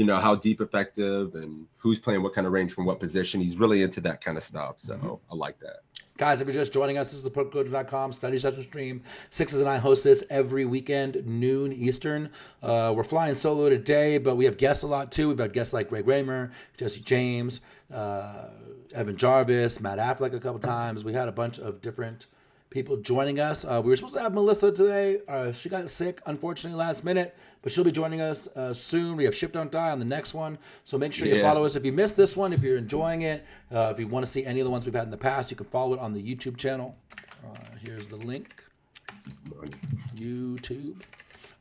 B: how deep effective and who's playing what kind of range from what position. He's really into that kind of stuff, so I like that.
G: Guys, if you're just joining us, this is the ProCoder.com study session stream. Sixes and I host this every weekend, noon Eastern. We're flying solo today, but we have guests a lot too. We've had guests like Greg Raymer, Jesse James, Evan Jarvis, Matt Affleck a couple times. We had a bunch of different people joining us. We were supposed to have Melissa today. She got sick, unfortunately, last minute, but she'll be joining us soon. We have Ship Don't Die on the next one, so make sure you follow us. If you missed this one, if you're enjoying it, if you want to see any of the ones we've had in the past, you can follow it on the YouTube channel. Here's the link. YouTube.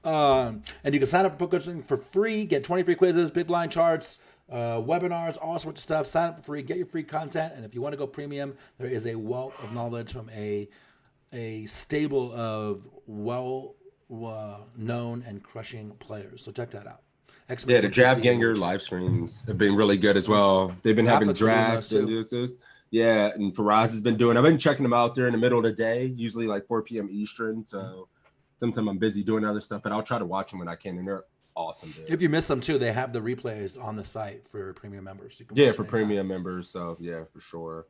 G: And you can sign up for coaching for free, get 20 free quizzes, big blind charts, webinars, all sorts of stuff. Sign up for free, get your free content, and if you want to go premium, there is a wealth of knowledge from a stable of well-known and crushing players. So check that out.
B: The Draft Ganger live streams have been really good as well. They've been having drafts and and Faraz has been doing. I've been checking them out there in the middle of the day, usually like 4 p.m. Eastern. So sometimes I'm busy doing other stuff, but I'll try to watch them when I can, and they're awesome. Dude.
G: If you miss them too, they have the replays on the site for premium members.
B: For premium members. So yeah, for sure.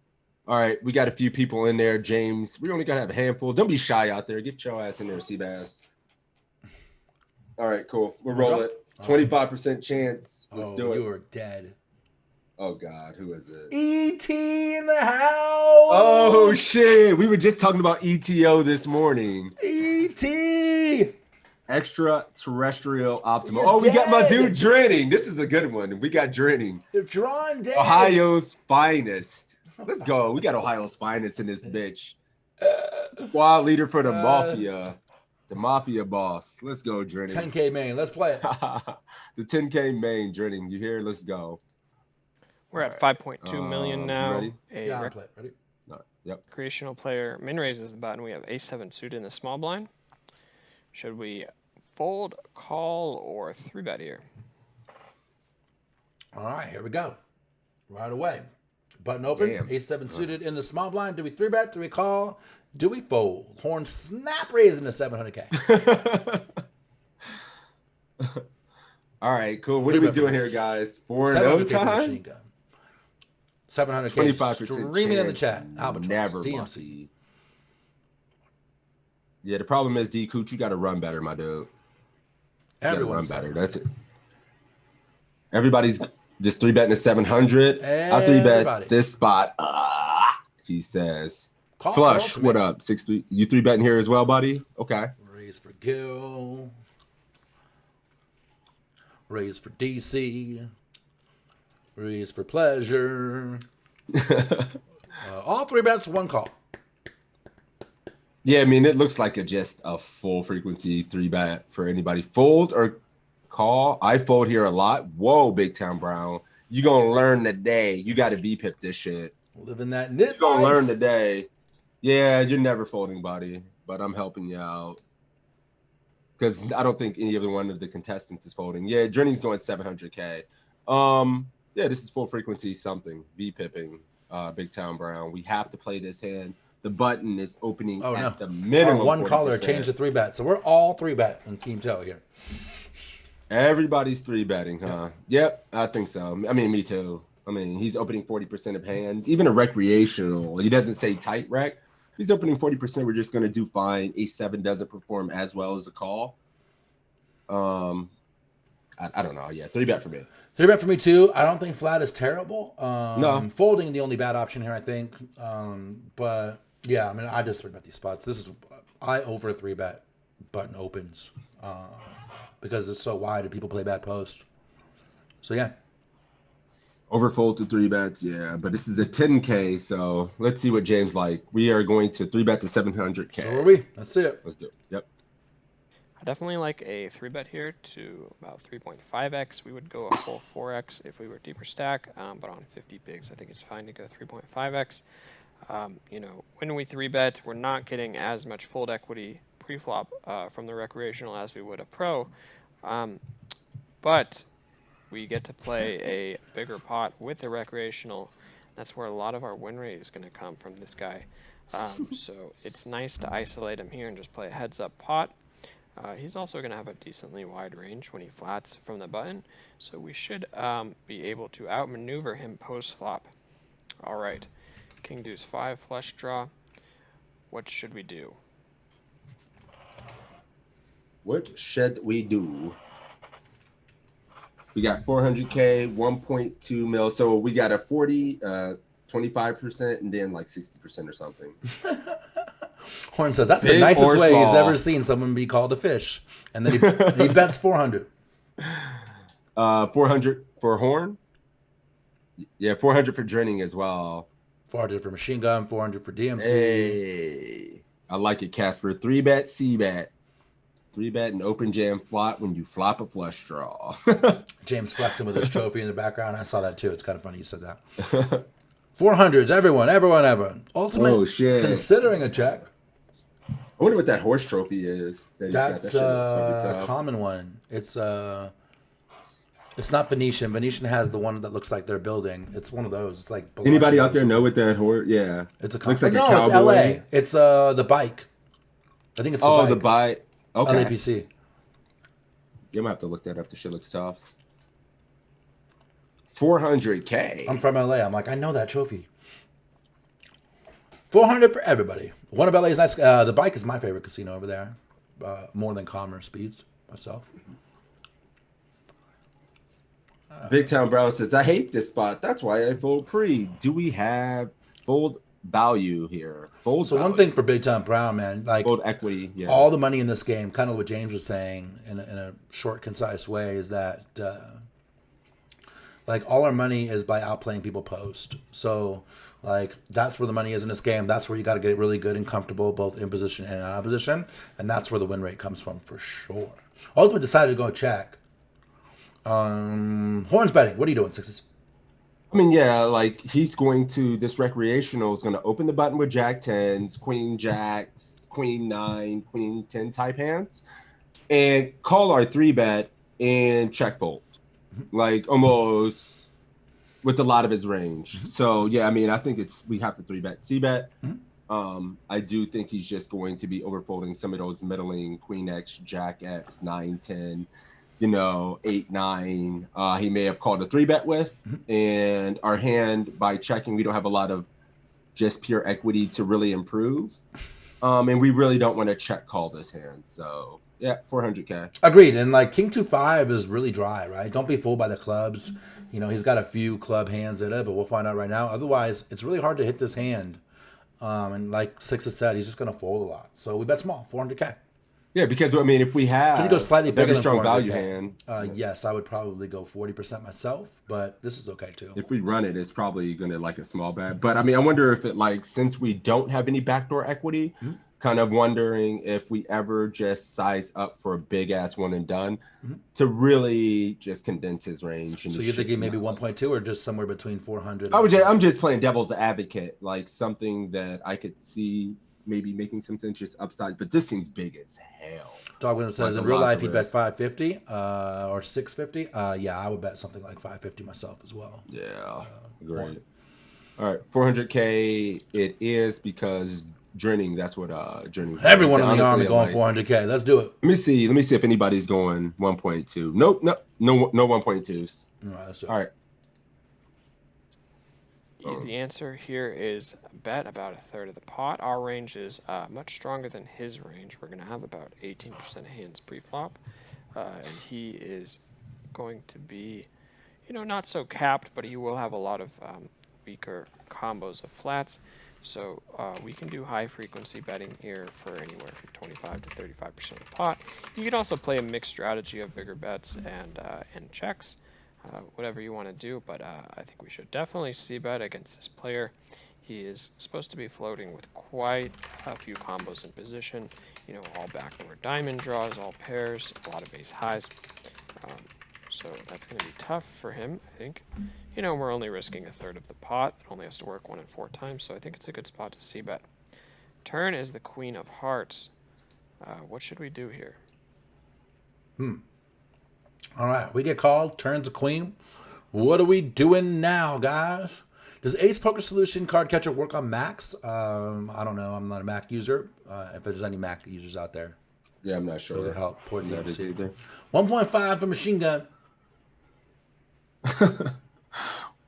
B: All right, we got a few people in there. James, we only got to have a handful. Don't be shy out there. Get your ass in there, Seabass. All right, cool. We'll roll it. 25% chance. Let's do it.
G: You are dead.
B: Oh, God. Who is it?
G: E.T. in the house.
B: Oh, shit. We were just talking about ETO this morning.
G: E.T.
B: Extraterrestrial Optimal. We got my dude Drenning. This is a good one. We got Drenning.
G: You're drawn dead.
B: Ohio's finest. Let's go. We got Ohio's finest in this bitch. Squad leader for the Mafia. The Mafia boss. Let's go, Drenning.
G: 10K main. Let's play it.
B: The 10K main, Drenning. You here? Let's go.
F: We're at 5.2 million now.
B: Ready?
G: Yeah, play it. Ready?
B: No, yep.
F: Recreational player min raises the button. We have ace-7 suited in the small blind. Should we fold, call, or 3-bet here?
G: All right, here we go. Right away. Button opens. Ace-7 suited in the small blind. Do we 3-bet? Do we call? Do we fold? Horn snap raising to 700K.
D: All right, cool. What are we doing here, guys? 4-0 time?
G: 700K
D: 25%
G: streaming in the chat. Albatross,
D: never
G: DMC.
D: Buffy. Yeah, the problem is, D Cooch, you got to run better, my dude.
G: Everyone
D: run better. That's it. Everybody's just 3-betting at 700. I'll 3-bet this spot. He says.
G: Call
D: Flush, what up? 6-3. You 3-betting here as well, buddy? Okay.
G: Raise for Gil. Raise for DC. Raise for pleasure. All 3 bets, 1 call.
D: Yeah, I mean, it looks like just a full frequency 3-bet for anybody. Fold or call? I fold here a lot. Whoa, Big Town Brown. You going to learn today. You got to V-pip this shit.
G: Living that knit
D: You're going to learn today. Yeah, you're never folding, buddy, but I'm helping you out. Because I don't think any other one of the contestants is folding. Yeah, Drenny's going 700K. Yeah, this is full frequency something. V-pipping, Big Town Brown. We have to play this hand. The button is opening at the minimum.
G: Our 1 caller changed to 3-bet. So we're all 3-bet in Team Toe here.
D: Everybody's 3-betting, huh? Yep, I think so. I mean, me too. I mean, he's opening 40% of hands. Even a recreational. He doesn't say tight rec. He's opening 40%. We're just going to do fine. A7 doesn't perform as well as a call. I don't know. Yeah, 3-bet for me.
G: 3-bet for me too. I don't think flat is terrible.
D: No.
G: Folding the only bad option here, I think. But yeah, I mean, I just 3-bet these spots. This is I over 3-bet button opens because it's so wide and people play bad post. So yeah.
D: Overfold to 3-bets, yeah. But this is a 10K, so let's see what James like. We are going to 3-bet to 700K.
G: So are we. Let's see it.
D: Let's do it. Yep.
F: I definitely like a 3-bet here to about 3.5x. We would go a full 4x if we were deeper stack, but on 50 bigs, I think it's fine to go 3.5x. You know, when we 3-bet, we're not getting as much fold equity pre-flop from the recreational as we would a pro, but we get to play a bigger pot with the recreational. That's where a lot of our win rate is going to come from this guy. So it's nice to isolate him here and just play a heads-up pot. He's also going to have a decently wide range when he flats from the button, so we should be able to outmaneuver him post-flop. All right, King Deuce 5 flush draw. What should we do?
D: What should we do? We got 400K, 1.2 mil. So we got a 40, 25%, and then like 60% or something.
G: Horn says that's the nicest way he's ever seen someone be called a fish. And then he bets 400.
D: 400 for Horn? Yeah, 400 for Drenning as well.
G: 400 for Machine Gun, 400 for DMC.
D: Hey, I like it, Casper. 3-bet, C-bet. 3-bet and open jam flop when you flop a flush draw.
G: James flexing with his trophy in the background. I saw that too. It's kind of funny you said that. 400s, everyone. Ultimate, considering a check.
D: I wonder what that horse trophy is.
G: That's a common one. It's not Venetian. Venetian has the one that looks like they're building. It's one of those. It's like
D: anybody out there know what that horse? Yeah,
G: it's a
D: looks like
G: no,
D: a cowboy.
G: It's LA. It's the bike. I think it's the bike.
D: The bike. Okay.
G: LAPC.
D: You might have to look that up. The shit looks tough. 400K.
G: I'm from LA. I'm like, I know that trophy. 400 for everybody. One of LA's nice. The bike is my favorite casino over there. More than Commerce Speeds myself.
D: Big Town Brown says, I hate this spot. That's why I fold pre. Do we have fold value here?
G: One thing for Big Town Brown, man, like
D: fold equity. Yeah.
G: All the money in this game, kind of what James was saying in a short, concise way, is that like all our money is by outplaying people post. So like that's where the money is in this game. That's where you got to get really good and comfortable, both in position and out of position, and that's where the win rate comes from for sure. Ultimate decided to go check. Horns betting. What are you doing, Sixes?
D: I mean, yeah, like he's going to, this recreational is going to open the button with Jack 10s, Queen Jacks, Queen 9, Queen 10 type hands, and call our 3-bet and check fold, like almost with a lot of his range. So, yeah, I mean, I think we have to 3-bet, C-bet. I do think he's just going to be overfolding some of those middling Queen X, Jack X, 9, 10. 8, 9, he may have called a 3-bet with, and our hand, by checking, we don't have a lot of just pure equity to really improve. And we really don't want to check call this hand. So yeah, 400K.
G: Agreed. And like King 2-5 is really dry, right? Don't be fooled by the clubs. He's got a few club hands in it, but we'll find out right now. Otherwise, it's really hard to hit this hand. And like Six has said, he's just going to fold a lot. So we bet small, 400K.
D: Yeah, because if we have
G: Can you go slightly bigger than
D: strong
G: 400K?
D: value hand,
G: yes, I would probably go 40% myself, but this is okay too.
D: If we run it, it's probably going to like a small bet. But I mean, I wonder if it since we don't have any backdoor equity, kind of wondering if we ever just size up for a big ass one and done to really just condense his range.
G: So you're thinking maybe 1.2 or just somewhere between 400?
D: I'm just playing devil's advocate, like something that I could see maybe making some sense, just upsides. But this seems big as hell.
G: Dogwin says in real life he'd bet 550 or 650. Yeah, I would bet something like 550 myself as well.
D: Yeah, great. All right, 400K it is because Drenning, that's what Drenning.
G: Everyone in the army going 400K. Let's do it.
D: Let me see if anybody's going 1.2. Nope, no 1.2s.
G: All right, let's do it.
D: All right.
F: Easy answer here is bet about a third of the pot. Our range is much stronger than his range. We're going to have about 18% of hands pre-flop. And he is going to be, not so capped, but he will have a lot of weaker combos of flats. So we can do high frequency betting here for anywhere from 25 to 35% of the pot. You can also play a mixed strategy of bigger bets and checks. Whatever you want to do, but I think we should definitely c-bet against this player. He is supposed to be floating with quite a few combos in position, all backdoor diamond draws, all pairs, a lot of ace highs. So that's going to be tough for him, I think. We're only risking a third of the pot. It only has to work 1 in 4 times, so I think it's a good spot to c-bet. Turn is the queen of hearts. What should we do here?
G: All right, we get called. Turns a queen. What are we doing now, guys? Does Ace Poker Solution card catcher work on Macs? I don't know. I'm not a Mac user. If there's any Mac users out there,
D: Yeah, I'm not sure.
G: it'll help. Poor
D: Yeah,
G: DMC.
D: either.
G: 1.5 for Machine Gun.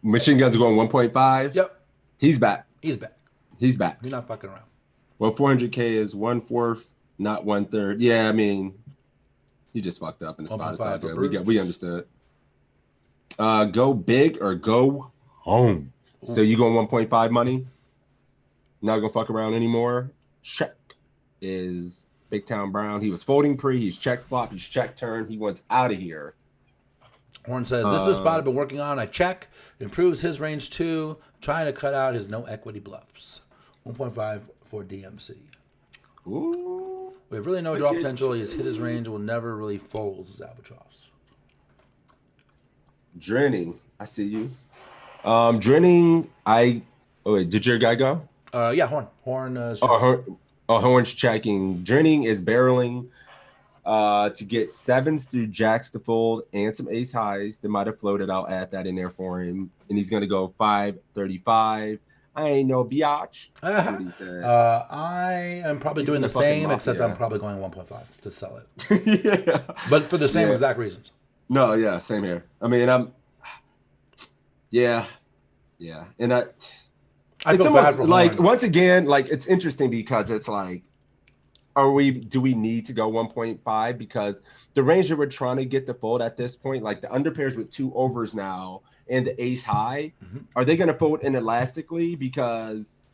D: Machine Gun's going 1.5.
G: Yep,
D: He's back.
G: he's back.
D: He's back.
G: You're not fucking around.
D: Well, 400K is 1/4, not 1/3. Yeah, I mean, he just fucked up in the spot. It's all
G: 1.5 for
D: good.
G: Bruce.
D: We understood. Go big or go home. So you going 1.5 money? Not gonna fuck around anymore. Check is Big Town Brown. He was folding pre. He's check flop. He's check turn. He wants out of here.
G: Horn says, this is a spot I've been working on. I check. Improves his range too. Trying to cut out his no equity bluffs. 1.5 for DMC.
D: Ooh.
G: We have really no draw potential. He has hit his range. Will never really fold his albatross.
D: Drenning. I see you. Drenning. Wait, did your guy go?
G: Yeah, Horn. Horn is
D: Horn's checking. Drenning is barreling to get 7s through jacks to fold and some ace highs that might have floated. I'll add that in there for him. And he's going to go 535. I ain't no biatch. That's what he said.
G: I am probably doing the same, except I'm probably going 1.5 to sell it.
D: Yeah.
G: But for the same exact reasons.
D: No, yeah, same here. I mean, yeah. And
G: I
D: it's
G: feel bad for
D: like,
G: Horn.
D: once again, like, it's interesting because it's like, do we need to go 1.5? Because the range that we're trying to get to fold at this point, like the underpairs with 2 overs now and the ace high, are they going to fold inelastically? Because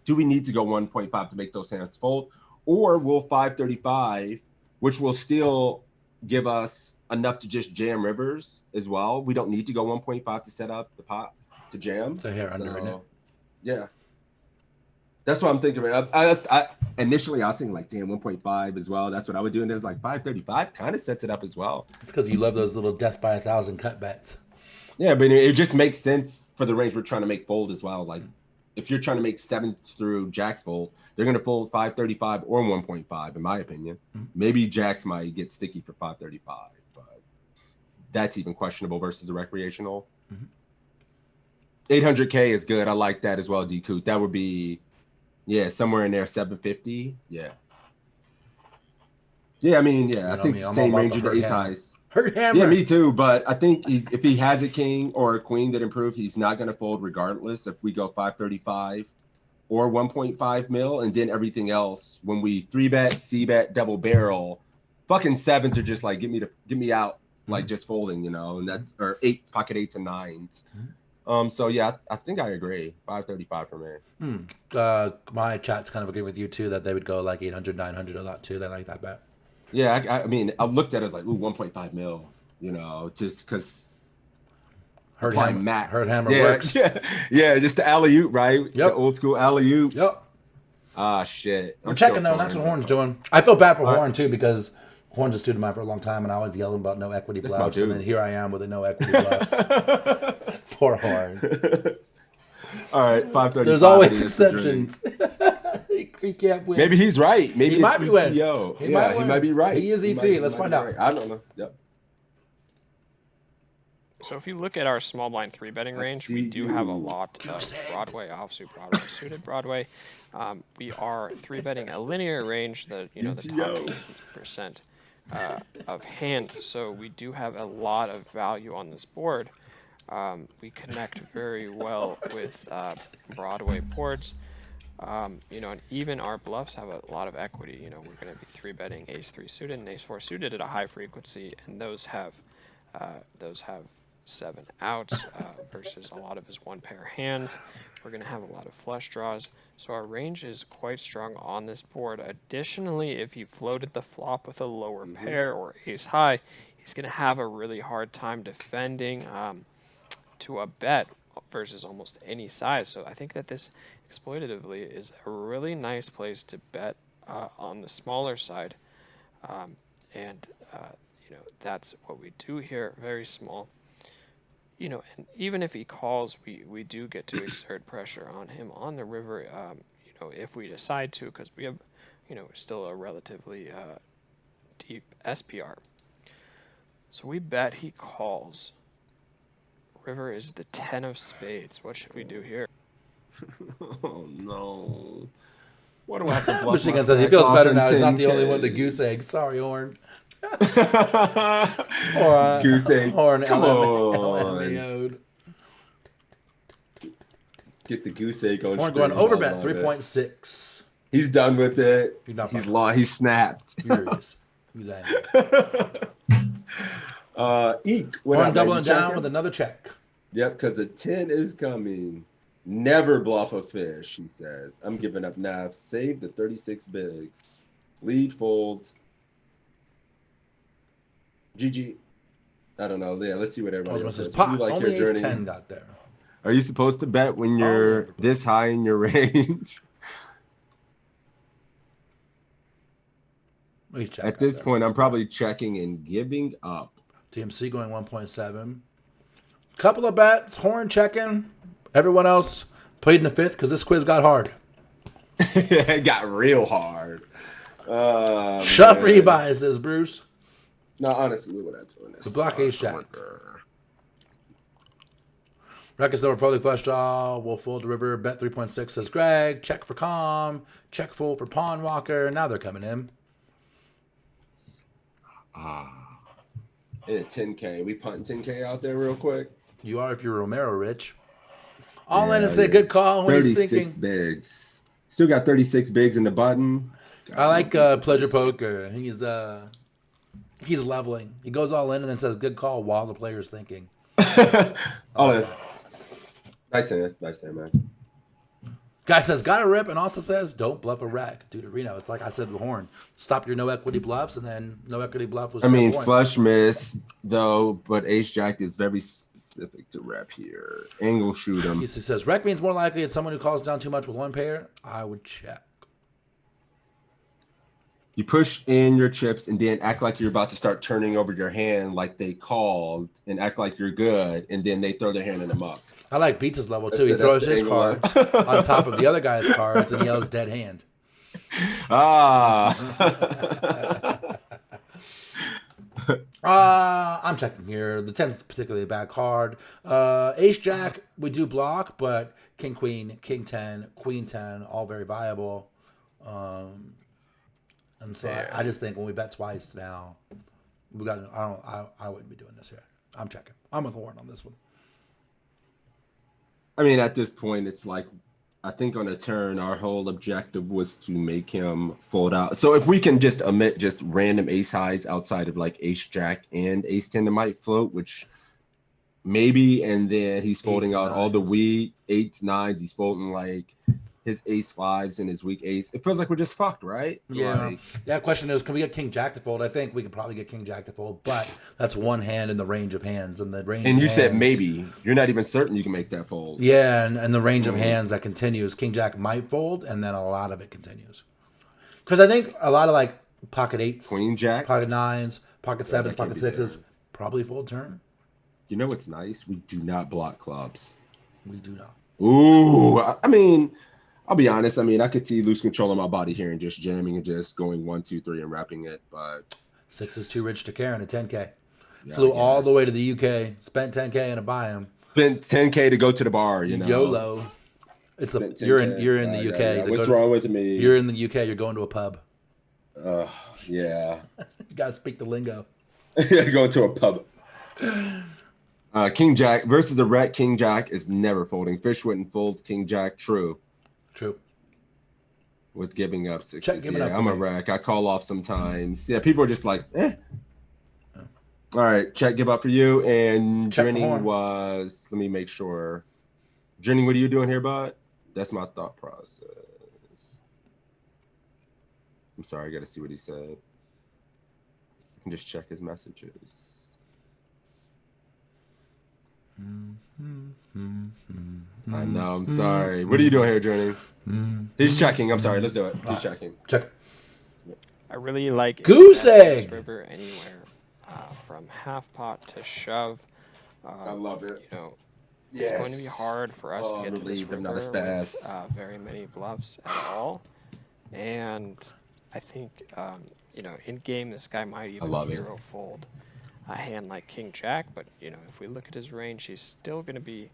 D: do we need to go 1.5 to make those hands fold? Or will 535, which will still give us enough to just jam rivers as well? We don't need to go 1.5 to set up the pot to jam.
G: It's a hair under in it.
D: Yeah. That's what I'm thinking. I initially I was thinking like, damn, 1.5 as well. That's what I would do. And there's like 535 kind of sets it up as well.
G: It's because you love those little death by 1,000 cut bets.
D: Yeah, but it just makes sense for the range we're trying to make fold as well. Like if you're trying to make 7 through jacks fold, they're going to fold 535 or 1.5, in my opinion. Maybe jacks might get sticky for 535, but that's even questionable versus the recreational. 800K is good. I like that as well, D-Coot. That would be, somewhere in there, 750. Yeah. Yeah, I mean, I think
G: I'm
D: same
G: all
D: range
G: about
D: of
G: the
D: the ace
G: hurt
D: highs.
G: Hurt hammer.
D: Yeah, me too. But I think if he has a king or a queen that improves, he's not going to fold regardless if we go 535 or 1.5 mil. And then everything else, when we 3-bet, C-bet, double barrel, fucking sevens are just like, get me out, like just folding, and that's, or pocket 8s and 9s. So yeah, I think I agree. 535 for me.
G: My chat's kind of agreeing with you too that they would go like 800, 900 a lot too. They like that bet.
D: Yeah, I mean, I looked at it as like, ooh, 1.5 mil, just because
G: Hurt hammer
D: yeah,
G: works.
D: Yeah, just the alley-oop, right?
G: Yep.
D: The old school alley-oop.
G: Yep.
D: Ah, shit.
G: I'm checking though. That's what Horn's doing. I feel bad for Horn too because Horn's a student of mine for a long time, and I always yell about no equity bluffs, and then here I am with a no equity bluff. Poor Horn.
D: All right, 535.
G: There's always exceptions. He can't win.
D: Maybe he's right. Maybe
G: he
D: it's
G: might be
D: ETO.
G: He might
D: be right.
G: He is ET. Let's find out.
D: Right. I don't know. Yep.
F: So if you look at our small blind 3-betting range, we do have a lot of Broadway, offsuit Broadway, suited Broadway. We are 3-betting a linear range, the top 80% of hands. So we do have a lot of value on this board. We connect very well with Broadway boards. And even our bluffs have a lot of equity. We're going to be 3-betting ace-3 suited and ace-4 suited at a high frequency, and those have 7 outs versus a lot of his 1-pair hands. We're going to have a lot of flush draws, so our range is quite strong on this board. Additionally, if he floated the flop with a lower pair or ace high, he's going to have a really hard time defending to a bet versus almost any size. So I think that this exploitatively is a really nice place to bet on the smaller side, and that's what we do here. Very small. And even if he calls, we do get to exert pressure on him on the river, if we decide to, because we have, still a relatively deep SPR. So we bet he calls. River is the 10 of spades. What should we do here?
D: Oh, no. What do I have to bluff?
G: Michigan says he feels better now. He's not the only one to goose egg. Sorry, Horn.
D: Goose egg.
G: Horn.
D: Come on.
G: LMAO'd.
D: Get the goose egg on.
G: Horn going overbet 3.6.
D: He's done with it.
G: He's
D: lost. He's snapped.
G: Furious. He's angry.
D: Eek.
G: Horn doubling down with another check.
D: Yep, because a 10 is coming. Never bluff a fish, he says. I'm giving up now. Save the 36 bigs. Lead folds. GG. I don't know. Yeah, let's see what everybody else says.
G: Like only your journey. 10 got there.
D: Are you supposed to bet when you're this high in your range? At this point, I'm probably checking and giving up.
G: TMC going 1.7. Couple of bets. Horn checking. Everyone else played in the fifth because this quiz got hard.
D: It got real hard.
G: Shove rebuy, says Bruce.
D: No, honestly, look what I'm doing.
G: The block ace jack. Records over fully flush draw. Will fold the river. Bet 3.6, says Greg. Check for calm. Check full for pawn walker. Now they're coming in.
D: And 10K. We punting 10K out there real quick.
G: You are if you're Romero Rich. All in and say good call when he's thinking.
D: 36 bigs. Still got 36 bigs in the button.
G: I like Pleasure Poker. He's leveling. He goes all in and then says good call while the player's thinking.
D: All in. Nice hand, man.
G: Guy says got a rip and also says don't bluff a rack. Dude, Reno, it's like I said with Horn. Stop your no equity bluffs, and then no equity bluff was.
D: Flush miss though, but ace jack is very specific to rep here. Angle shoot him.
G: He says rec means more likely it's someone who calls down too much with 1 pair. I would check.
D: You push in your chips and then act like you're about to start turning over your hand like they called, and act like you're good, and then they throw their hand in the muck.
G: I like Beats' level too. He throws his cards on top of the other guy's cards and yells dead hand. I'm checking here. The 10's particularly a bad card. Ace Jack, we do block, but King Queen, King 10, Queen 10, all very viable. And so I just think when we bet twice now, We got. I wouldn't be doing this here. I'm checking. I'm with Warren on this one.
D: I mean, at this point, it's like, I think on a turn, our whole objective was to make him fold out. So if we can just omit just random ace highs outside of like ace jack and ace 10 that might float, which maybe, and then he's folding out all the weak eights, nines. He's folding like his ace fives and his weak ace. It feels like we're just fucked, right?
G: Yeah. Like, question is, can we get king jack to fold? I think we could probably get king jack to fold, but that's one hand in the range of hands, and the range.
D: And you
G: of
D: said
G: hands,
D: maybe. You're not even certain you can make that fold.
G: Yeah, and the range of hands that continues, king jack might fold, and then a lot of it continues. Because I think a lot of like pocket eights,
D: queen jack,
G: pocket nines, pocket sevens, pocket sixes probably fold turn.
D: You know what's nice? We do not block clubs.
G: We do not.
D: Ooh, I mean, I'll be honest. I mean, I could see loose control of my body here and just jamming and just going 1, 2, 3 and wrapping it. But
G: 6 is too rich to care in a 10K.
D: Yeah,
G: Flew all the way to the UK, spent 10K in a buy-in.
D: Spent 10K to go to the bar. You know,
G: YOLO. It's you're in the UK.
D: Yeah. What's wrong with me?
G: You're in the UK. You're going to a pub.
D: Yeah.
G: You gotta speak the lingo.
D: Going to a pub. King Jack versus a ret. King Jack is never folding. Fish wouldn't fold King Jack. True. With giving up sixes. I'm a wreck. I call off sometimes. Yeah, people are just like, eh. Yeah. All right, check, give up for you. And Drenning was, let me make sure. Drenning, what are you doing here, bud? That's my thought process. I'm sorry, I got to see what he said. I can just check his messages. I know, I'm sorry. What are you doing here, Journey? He's checking. I'm sorry. Let's do it. He's checking.
G: Check.
F: I really like
G: Goose Egg
F: River anywhere from half pot to shove.
D: I love it.
F: You know, it's going to be hard for us to get to this river with very many bluffs at all. And I think, you know, in game, this guy might even hero fold a hand like King Jack. But, you know, if we look at his range, he's still going to be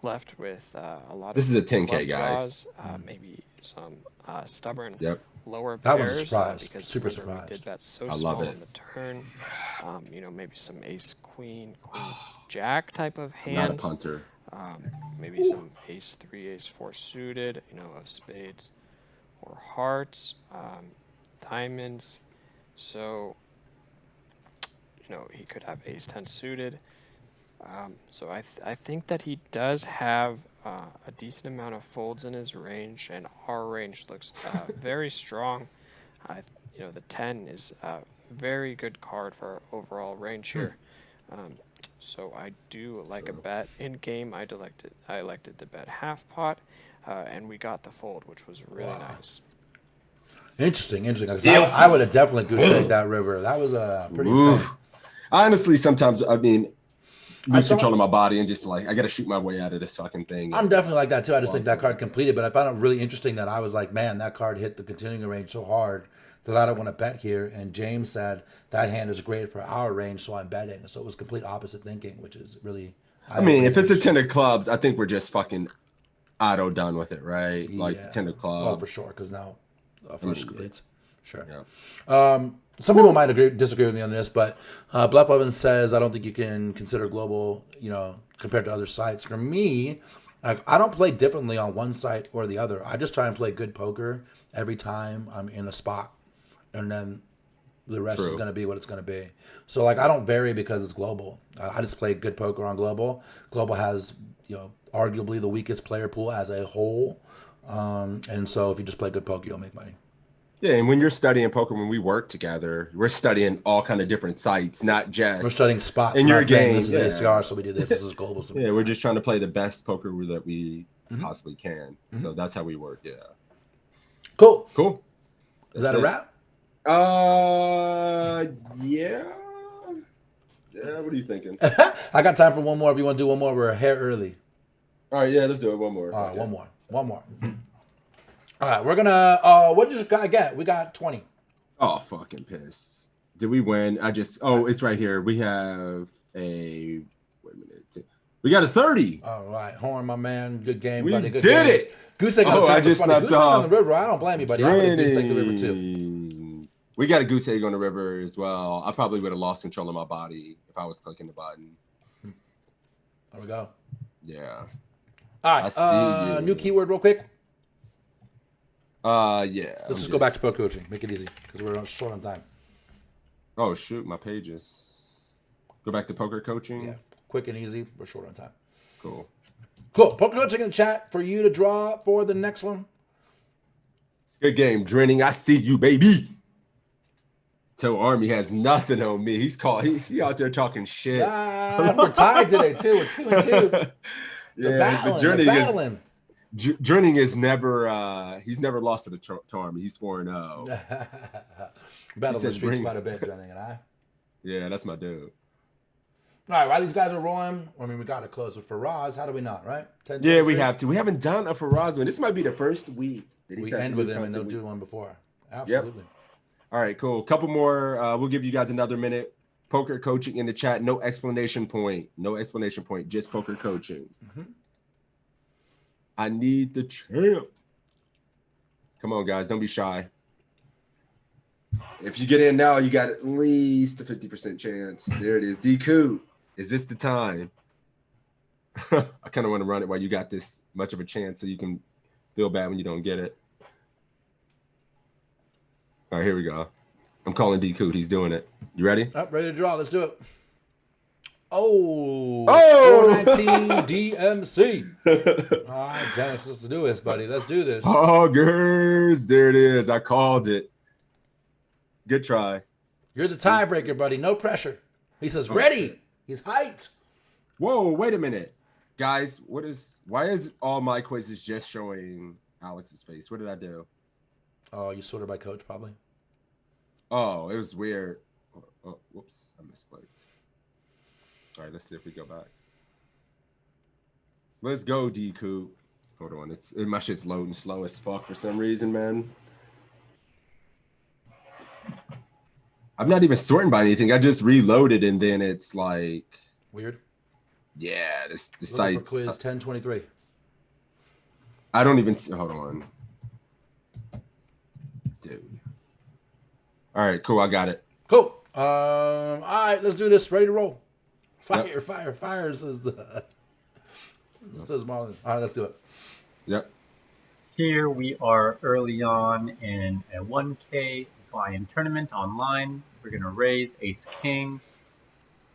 F: left with a lot of.
D: This is a 10K,
F: guys. Maybe some stubborn lower
G: that
F: pairs.
G: That was a surprise.
F: Because
G: super surprised.
F: We did that so small on the turn. You know, maybe some ace, queen, jack type of hands.
D: Not a punter.
F: Maybe some ace 3, ace 4 suited, you know, of spades or hearts, diamonds. So, you know, he could have ace 10 suited. So I think that he does have a decent amount of folds in his range, and our range looks very strong. You know, the 10 is a very good card for our overall range here. So I do like a bet in game. I elected to bet half pot, and we got the fold, which was really nice.
G: Interesting. I would have definitely goose egged that river. That was pretty insane.
D: Honestly, sometimes I mean, lose control of my body and just like I got to shoot my way out of this fucking thing.
G: I'm definitely like that too. I just think that card completed, but I found it really interesting that I was like, man, that card hit the continuing range so hard that I don't want to bet here. And James said that hand is great for our range, so I'm betting. So it was complete opposite thinking, which is really.
D: I mean, if it's a 10 of clubs, I think we're just fucking auto done with it, right? Like the 10 of clubs.
G: Oh, for sure, because now first completes. Sure. Yeah. Some people might disagree with me on this, but Bluff Evans says I don't think you can consider global, you know, compared to other sites. For me, I don't play differently on one site or the other. I just try and play good poker every time I'm in a spot, and then the rest is going to be what it's going to be. So like I don't vary because it's global. I just play good poker on global. Global has, you know, arguably the weakest player pool as a whole, and so if you just play good poker, you'll make money.
D: Yeah, and when you're studying poker, when we work together, we're studying all kind of different sites, not just.
G: We're studying spots.
D: In your game,
G: this is ACR, so we do this. This is global. So
D: we're just trying to play the best poker that we possibly can. So that's how we work. Yeah.
G: Cool.
D: Is
G: that a wrap?
D: Yeah. What are you thinking?
G: I got time for one more. If you want to do one more, we're a hair early.
D: All right, yeah, let's do it. One more.
G: All right, one more. All right, we're gonna. What did you get? We got 20.
D: Oh, fucking piss! Did we win? It's right here. We have a. Wait a minute. We got a 30.
G: All right, Horn, my man. Good game,
D: we
G: buddy. Good
D: did
G: game.
D: it.
G: Goose egg on the
D: I just
G: Goose egg on the river. I don't blame you, buddy. I would have goose egg the river too.
D: We got a goose egg on the river as well. I probably would have lost control of my body if I was clicking the button.
G: There we go.
D: Yeah.
G: All right.
D: I see you.
G: New keyword real quick.
D: Yeah.
G: Let's just go back to poker coaching. Make it easy because we're short on time.
D: Oh, shoot. My pages. Go back to poker coaching?
G: Yeah. Quick and easy. We're short on time.
D: Cool.
G: Cool. Poker coaching in the chat for you to draw for the next one.
D: Good game, Drenning. I see you, baby. Toe Army has nothing on me. He out there talking shit.
G: We're tied today, too. We're 2-2.
D: Yeah,
G: battling.
D: Drenning is never he's never lost to the Toe Army. He's 4-0.
G: Battle the streets quite a bit, Drenning and I.
D: Yeah, that's my dude.
G: All right, while these guys are rolling, I mean, we got to close with Faraz. How do we not, right? 10,
D: yeah, we have to. We haven't done a Faraz one. This might be the first week that
G: we end with him and don't do one before. Absolutely.
D: Yep. All right, cool. Couple more. We'll give you guys another minute. Poker coaching in the chat. No explanation point. No explanation point. Just poker coaching.
G: Mm-hmm.
D: I need the champ. Come on, guys. Don't be shy. If you get in now, you got at least a 50% chance. There it is. DQ. Is this the time? I kind of want to run it while you got this much of a chance so you can feel bad when you don't get it. All right, here we go. I'm calling DQ. He's doing it. You ready?
G: Up, ready to draw. Let's do it. Oh! 419 DMC. All right, Dennis, let's do this, buddy. Let's do this.
D: Oh, girls. There it is. I called it. Good try.
G: You're the tiebreaker, buddy. No pressure. He says, ready. He's hyped.
D: Whoa, wait a minute. Guys, why is all my quizzes just showing Alex's face? What did I do?
G: Oh, you sorted by coach, probably.
D: Oh, it was weird. Oh, whoops. I misclicked. All right, let's see if we go back. Let's go, DQ. Hold on. My shit's loading slow as fuck for some reason, man. I'm not even sorting by anything. I just reloaded and then it's like
G: weird.
D: Yeah, the
G: site.
D: site's
G: Quiz 1023.
D: I don't even hold on. Dude. All right, cool. I got it.
G: Cool. All right, let's do this. Ready to roll. Fire, fire, says Marlon. All right, let's do it.
D: Yep.
K: Here we are early on in a 1K blind tournament online. We're going to raise ace-king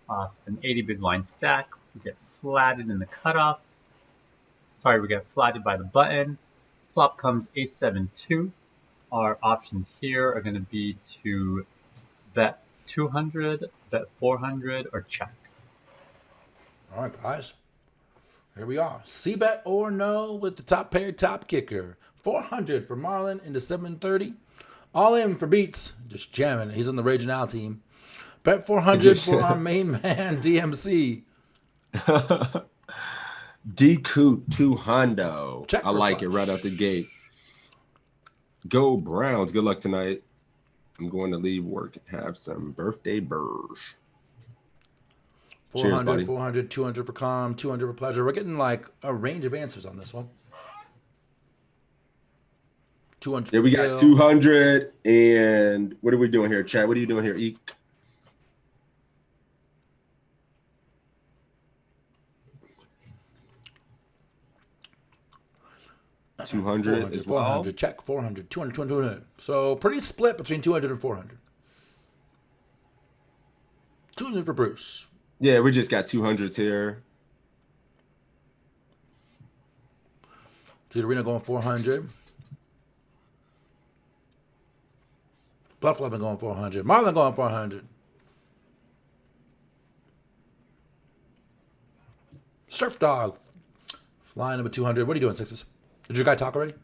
K: off an 80 big blind stack. We get flatted in the cutoff. Sorry, we get flatted by the button. Flop comes ace-7-2. Our options here are going to be to bet 200, bet 400, or check.
G: All right, guys. Here we are. C-bet or no with the top pair, top kicker. 400 for Marlon into 730. All in for beats. Just jamming. He's on the Raging Al team. Bet 400 for our main man, DMC.
D: DQ 200.
G: Check
D: I like
G: flush.
D: it right out the gate. Go Browns. Good luck tonight. I'm going to leave work and have some birthday burrs.
G: 400,
D: Cheers, buddy.
G: 400, 200 for calm, 200 for pleasure. We're getting like a range of answers on this one. 200.
D: Yeah, we got 200. And what are we doing here, Chad? What are you doing here, Eek? $200 as well.
G: 400, check, 400, 200, 200, 200. So pretty split between 200 and 400. 200 for Bruce.
D: Yeah, we just got 200s here.
G: Arena going 400. Bluff 11 going 400. Marlon going 400. Surf Dog flying number 200. What are you doing, Sixes? Did your guy talk already?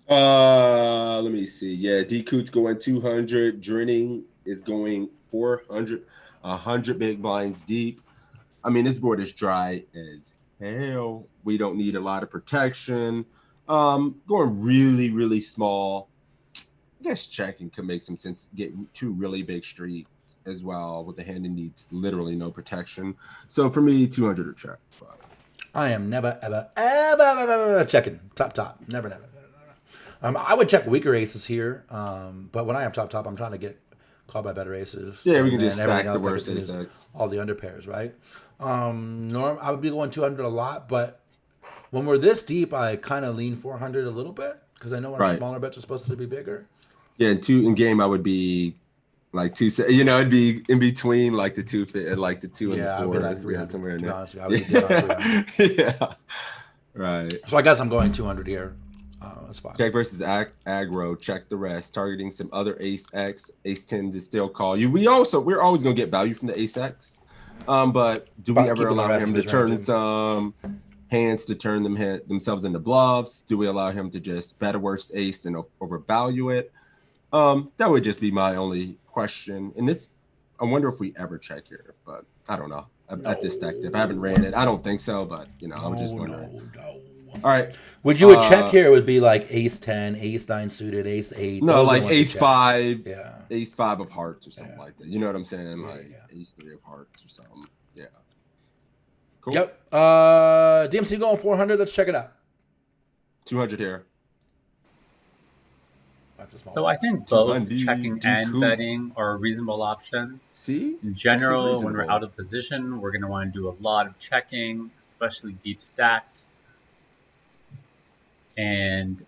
D: Let me see. Yeah, D Coot's going 200. Drenning is going 400. 100 big blinds deep. I mean, this board is dry as hell. We don't need a lot of protection. Going really, really small. I guess checking could make some sense. Get two really big streets as well with the hand that needs literally no protection. So for me, 200 or check.
G: I am never, ever, ever, ever, ever checking. Top. Never, never. I would check weaker aces here, but when I have top, I'm trying to get called by better aces.
B: Yeah, we
G: And
B: can just
G: then everything
B: stack the
G: else, like I
B: worst
G: said, is
B: ace-X.
G: all the under pairs, right? I would be going 200 a lot, but when we're this deep, I kind of lean 400 a little bit because I know our
B: Right.
G: smaller bets are supposed to be bigger.
B: Yeah, in game I would be like it'd be in between like the two and the
G: Yeah, I would
B: four.
G: be like 300.
B: Somewhere in
G: To be
B: there.
G: honest with you, I would be dead on 300.
B: Yeah. Right.
G: So I guess I'm going 200 here. That's fine.
B: Check versus aggro. Check the rest. Targeting some other ace X, ace 10 to still call you. We're always gonna get value from the ace X. But do we
G: About
B: ever
G: keeping the
B: allow
G: rest
B: him
G: of
B: to
G: his
B: turn
G: range.
B: some hands to turn themselves into bluffs? Do we allow him to just bet a worse ace and overvalue it? That would just be my only question. And I wonder if we ever check here, but I don't know. At this stack tip, I haven't ran it. I don't think so, but I was just wondering.
G: No.
B: All right.
G: Would you check here? It would be like ace 10, ace 9 suited, ace 8.
B: No,
G: Those are
B: like
G: the ones you
B: ace
G: check.
B: 5,
G: Yeah.
B: ace 5 of hearts or something like that. You know what I'm saying?
G: Yeah,
B: Like
G: yeah.
B: ace 3 of hearts or something. Yeah. Cool.
G: Yep. DMC going 400. Let's check it out.
B: 200 here.
K: So I think both
B: 200,
K: checking and
B: cool.
K: betting are reasonable options.
B: See?
K: In general,
B: Checking's
K: when we're
B: reasonable.
K: out of position, we're going to want to do a lot of checking, especially deep stacked. And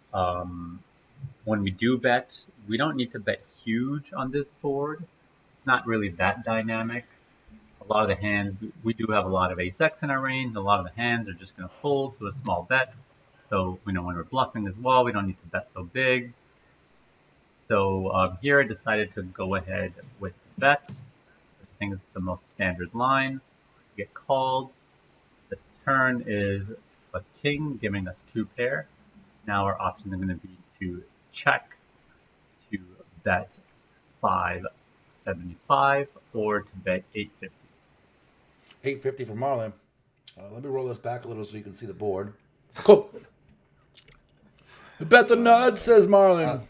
K: when we do bet, we don't need to bet huge on this board. It's not really that dynamic. A lot of the hands, we do have a lot of ace-X in our range. A lot of the hands are just going to fold to a small bet. So, when we're bluffing as well, we don't need to bet so big. So here I decided to go ahead with the bet. I think it's the most standard line. Get called. The turn is a king, giving us 2 pair. Now our options are going to be to check, to bet 575, or to bet 850.
G: 850 for Marlon. Let me roll this back a little so you can see the board. Cool. Bet the nuts, says Marlon.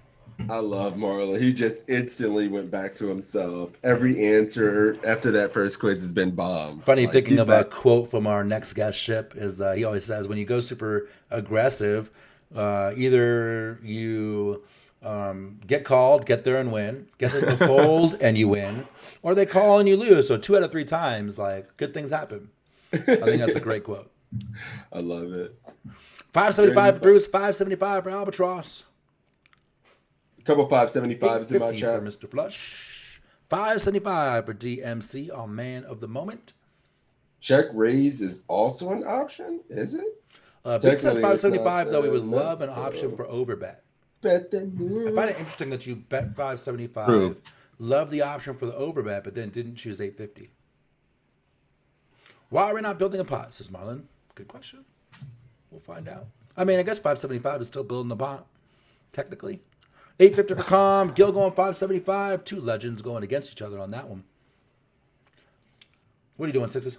B: I love Marlon. He just instantly went back to himself. Every answer after that first quiz has been bomb.
G: Funny,
B: Like,
G: thinking
B: he's
G: of a
B: back.
G: quote from our next guest ship is he always says, when you go super aggressive, either you get called, get there and win, get them to fold and you win, or they call and you lose. So 2 out of 3 times, like, good things happen. I think that's a great quote.
B: I love it.
G: 575 for Bruce, 575 for Albatross.
B: Couple 575s in my
G: 850
B: chat.
G: for Mr. Flush. 575 for DMC, our man of the moment.
B: Check raise is also an option, is it?
G: Big said
B: Technically,
G: 575,
B: it's
G: though,
B: not
G: we would
B: the
G: love an
B: nuts,
G: option
B: though.
G: for overbet.
B: Bet the
G: I
B: nuts.
G: find it interesting that you bet 575,
B: True.
G: love the option for the overbet, but then didn't choose 850. Why are we not building a pot, says Marlon. Good question. We'll find out. I mean, I guess 575 is still building the pot, technically. 850 for Calm, Gil going 575. 2 legends going against each other on that one. What are you doing, Sixes?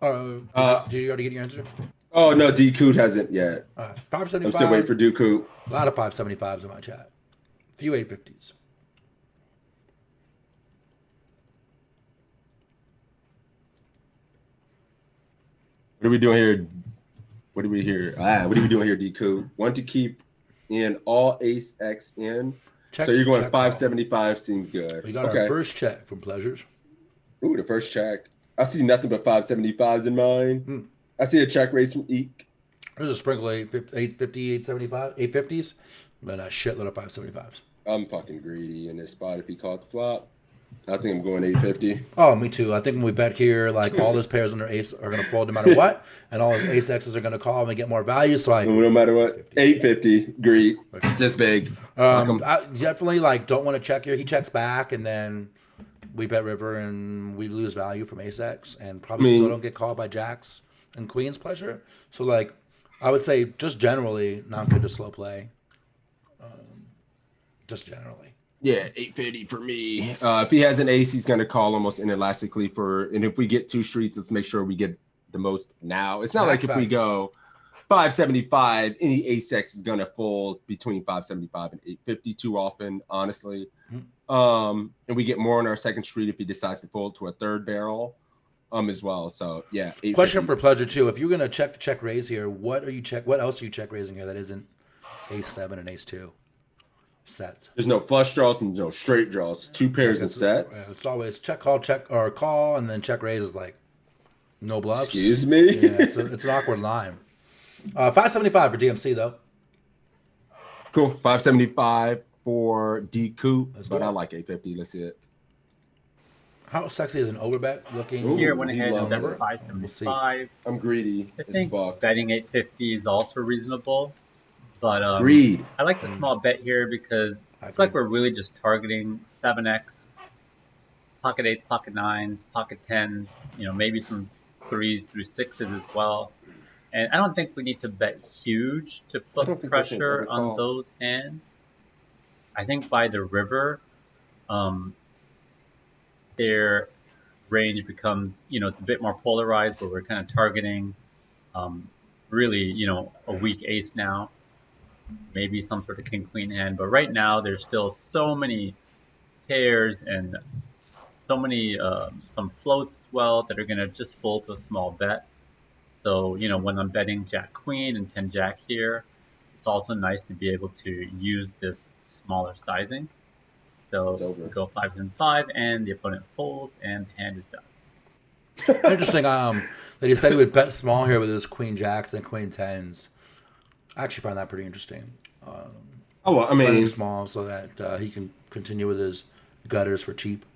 G: Did you already get your answer?
B: Oh, no, D Coot hasn't yet.
G: All right,
B: I'm
G: 575.
B: still waiting for Dooku.
G: A lot of 575s in my chat. A few 850s.
B: What are we doing here? What are we doing here, D Coot? Want to keep in all ace X in.
G: Check,
B: So you're going
G: check
B: 575 seems good.
G: We got our first check from Pleasures.
B: Ooh, the first check. I see nothing but 575s in mine. I see a check raise from Eek.
G: There's a sprinkle of 850, 875, 850s, but a shitload of 575s.
B: I'm fucking greedy in this spot if he caught the flop. I think I'm going 850.
G: Oh, me too. I think when we bet here, like all his pairs under ace are going to fold no matter what, and all his ace X's are going to call and get more value. So
B: No matter what, 850. Greed. Just big.
G: I definitely don't want to check here. He checks back, and then we bet river, and we lose value from ace X, and probably still don't get called by jacks and queens Pleasure. So I would say just generally not good to slow play. Just generally.
B: Yeah, 850 for me. If he has an ace, he's going to call almost inelastically and if we get 2 streets, let's make sure we get the most now. It's not
G: Max
B: like if we go 575, any ace X is going to fold between 575 and 850 too often, honestly. And we get more on our second street if he decides to fold to a third barrel as well. So, yeah. 850.
G: Question for Pleasure, too. If you're going to check raise here, what else are you check raising here that isn't ace 7 and ace 2 sets.
D: There's no flush draws and no straight draws. 2 pairs of sets.
G: It's always check, call, and then check raise is like no bluffs.
D: Excuse me?
G: Yeah, it's an awkward line. 575 for DMC, though.
D: Cool. 575 for D Coop, but I like 850. Let's see it.
G: How sexy is an overbet looking?
K: Ooh, here went ahead and bet
D: it.
K: 575.
D: I'm greedy
K: I
D: as
K: think
D: fuck.
K: betting 850 is also reasonable. But
D: Greed.
K: I like the small bet here because I feel like we're really just targeting 7x, pocket 8s, pocket 9s, pocket 10s, maybe some 3s through 6s as well. And I don't think we need to bet huge to put pressure on those hands. I think by the river, their range becomes, it's a bit more polarized where we're kind of targeting really, a weak ace now. Maybe some sort of king-queen hand. But right now, there's still so many pairs and so many, some floats as well that are going to just fold to a small bet. So, when I'm betting jack-queen and 10-jack here, it's also nice to be able to use this smaller sizing. So we go 5 and 5, and the opponent folds, and the hand is done.
G: Interesting that he said he would bet small here with his queen jacks and queen 10s. I actually find that pretty interesting. Betting small so that he can continue with his gutters for cheap.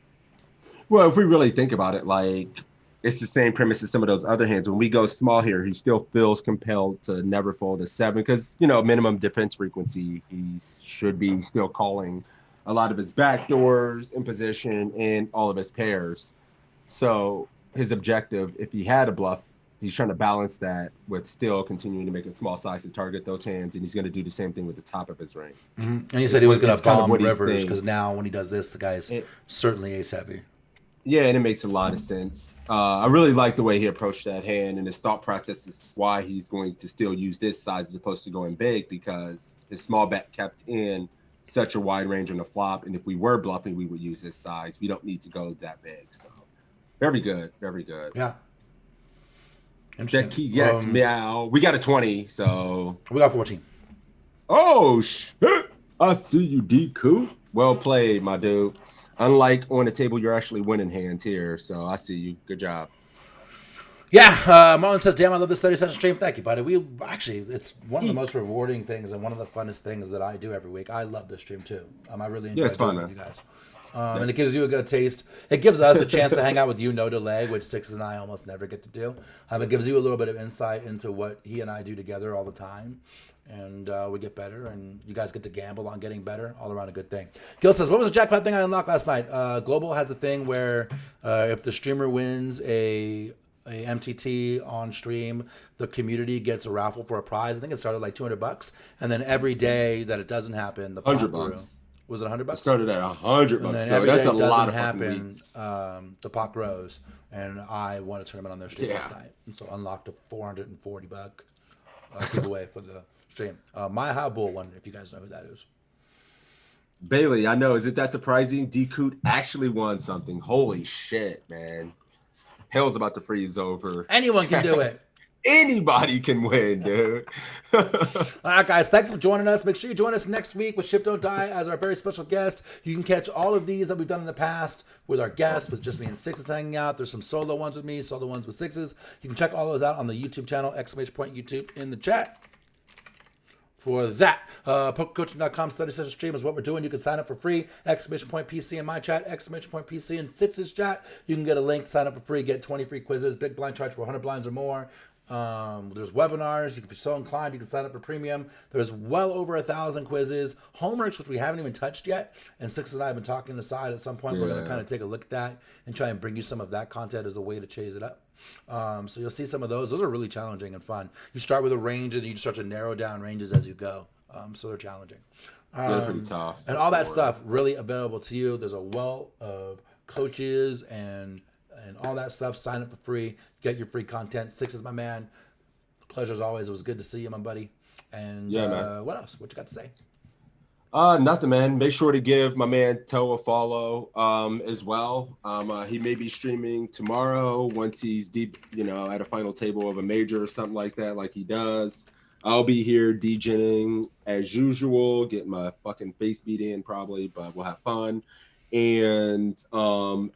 D: Well, if we really think about it, like, it's the same premise as some of those other hands. When we go small here, he still feels compelled to never fold a 7 because, minimum defense frequency, he should be still calling a lot of his backdoors in position and all of his pairs. So his objective, if he had a bluff, he's trying to balance that with still continuing to make a small size to target those hands, and he's going to do the same thing with the top of his range.
G: Mm-hmm. And he said he was going to bomb rivers because now when he does this, the guy's certainly ace heavy.
D: Yeah, and it makes a lot of sense. I really like the way he approached that hand, and his thought process is why he's going to still use this size as opposed to going big, because his small bet kept in such a wide range on the flop, and if we were bluffing, we would use this size. We don't need to go that big. So very good, very good.
G: Yeah.
D: That key gets meow. We got a 20, so
G: we got 14.
D: Oh shit! I see you, D Coop. Well played, my dude. Unlike on the table, you're actually winning hands here, so I see you. Good job.
G: Yeah, Marlon says, "Damn, I love this study session stream." Thank you, buddy. It's one of the most rewarding things and one of the funnest things that I do every week. I love this stream too. I really enjoy doing it with you guys. And it gives you a good taste. It gives us a chance to hang out with you, no delay, which Sixes and I almost never get to do. It gives you a little bit of insight into what he and I do together all the time. And we get better, and you guys get to gamble on getting better. All around a good thing. Gil says, what was the jackpot thing I unlocked last night? Global has a thing where if the streamer wins a MTT on stream, the community gets a raffle for a prize. I think it started like $200, and then every day that it doesn't happen, the
D: $100.
G: Was it $100?
D: It started at $100, so that's a lot of fucking weeks.
G: The pot grows, and I won a tournament on their stream last night, and so unlocked a $440 giveaway for the stream. My High Bull won, if you guys know who that is.
D: Bailey, I know. Is it that surprising? D Coot actually won something. Holy shit, man. Hell's about to freeze over.
G: Anyone can do it.
D: Anybody can win, dude.
G: All right, guys. Thanks for joining us. Make sure you join us next week with Ship Don't Die as our very special guest. You can catch all of these that we've done in the past with our guests, with just me and Sixes hanging out. There's some solo ones with me, solo ones with Sixes. You can check all those out on the YouTube channel, ! YouTube in the chat. For that, pokercoaching.com study session stream is what we're doing. You can sign up for free. ! PC in my chat, ! PC in Sixes chat. You can get a link, sign up for free, get 20 free quizzes, big blind charge for 100 blinds or more. There's webinars. If you're so inclined, you can sign up for premium. There's well over 1,000 quizzes, homeworks, which we haven't even touched yet. And Sixes and I have been talking aside. At some point, we're going to kind of take a look at that and try and bring you some of that content as a way to chase it up. So you'll see some of those. Those are really challenging and fun. You start with a range and you just start to narrow down ranges as you go. So they're challenging.
D: They're pretty tough.
G: And all that stuff really available to you. There's a wealth of coaches and all that stuff. Sign up for free. Get your free content. Sixes, my man. Pleasure as always. It was good to see you, my buddy. And
D: man.
G: What else? What you got to say?
D: Nothing, man. Make sure to give my man Toe a follow as well. He may be streaming tomorrow once he's deep, at a final table of a major or something like that, like he does. I'll be here DJing as usual, getting my fucking face beat in probably, but we'll have fun. And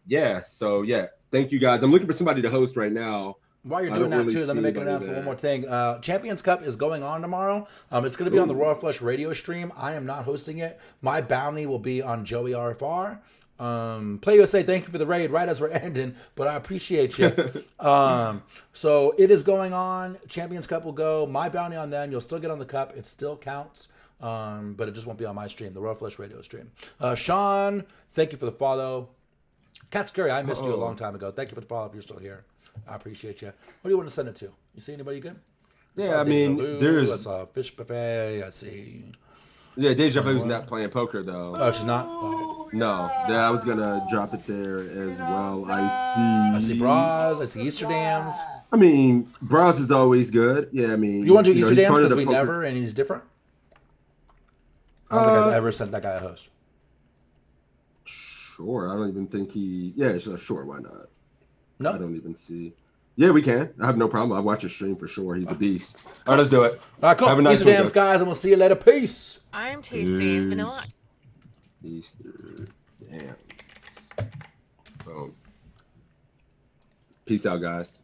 D: yeah, so yeah, thank you guys. I'm looking for somebody to host right now.
G: While you're doing that too, let me make an announcement. One more thing. Champions Cup is going on tomorrow. It's going to be on the Royal Flush radio stream. I am not hosting it. My bounty will be on Joey RFR. Play USA, thank you for the raid right as we're ending, but I appreciate you. So it is going on. Champions Cup will go. My bounty on them. You'll still get on the cup. It still counts. But it just won't be on my stream, the Royal Flush radio stream. Sean, thank you for the follow. Cat Scurry, I missed you a long time ago. Thank you for the follow if you're still here. I appreciate you. What do you want to send it to? You see anybody good?
D: I mean, there's...
G: I saw Fish Buffet. I see...
D: Yeah, Deja Vu's not playing poker, though.
G: Oh, she's not? Oh.
D: No. Yeah, I was going to drop it there as well. I
G: see Braz. I see Easterdams.
D: I mean, Braz is always good. Yeah, I mean...
G: You want to do Easterdams because we never, and he's different? I don't think I've ever sent that guy a host.
D: Sure. I don't even think he... Yeah, sure. Why not?
G: No.
D: I don't even see... Yeah, we can. I have no problem. I watch his stream for sure. He's a beast. All right, let's do it.
G: All right, cool.
D: Have a nice
G: Easterdams, guys, and we'll see you later. Peace.
L: I'm tasting vanilla.
D: Easter dance. Boom. Peace out, guys.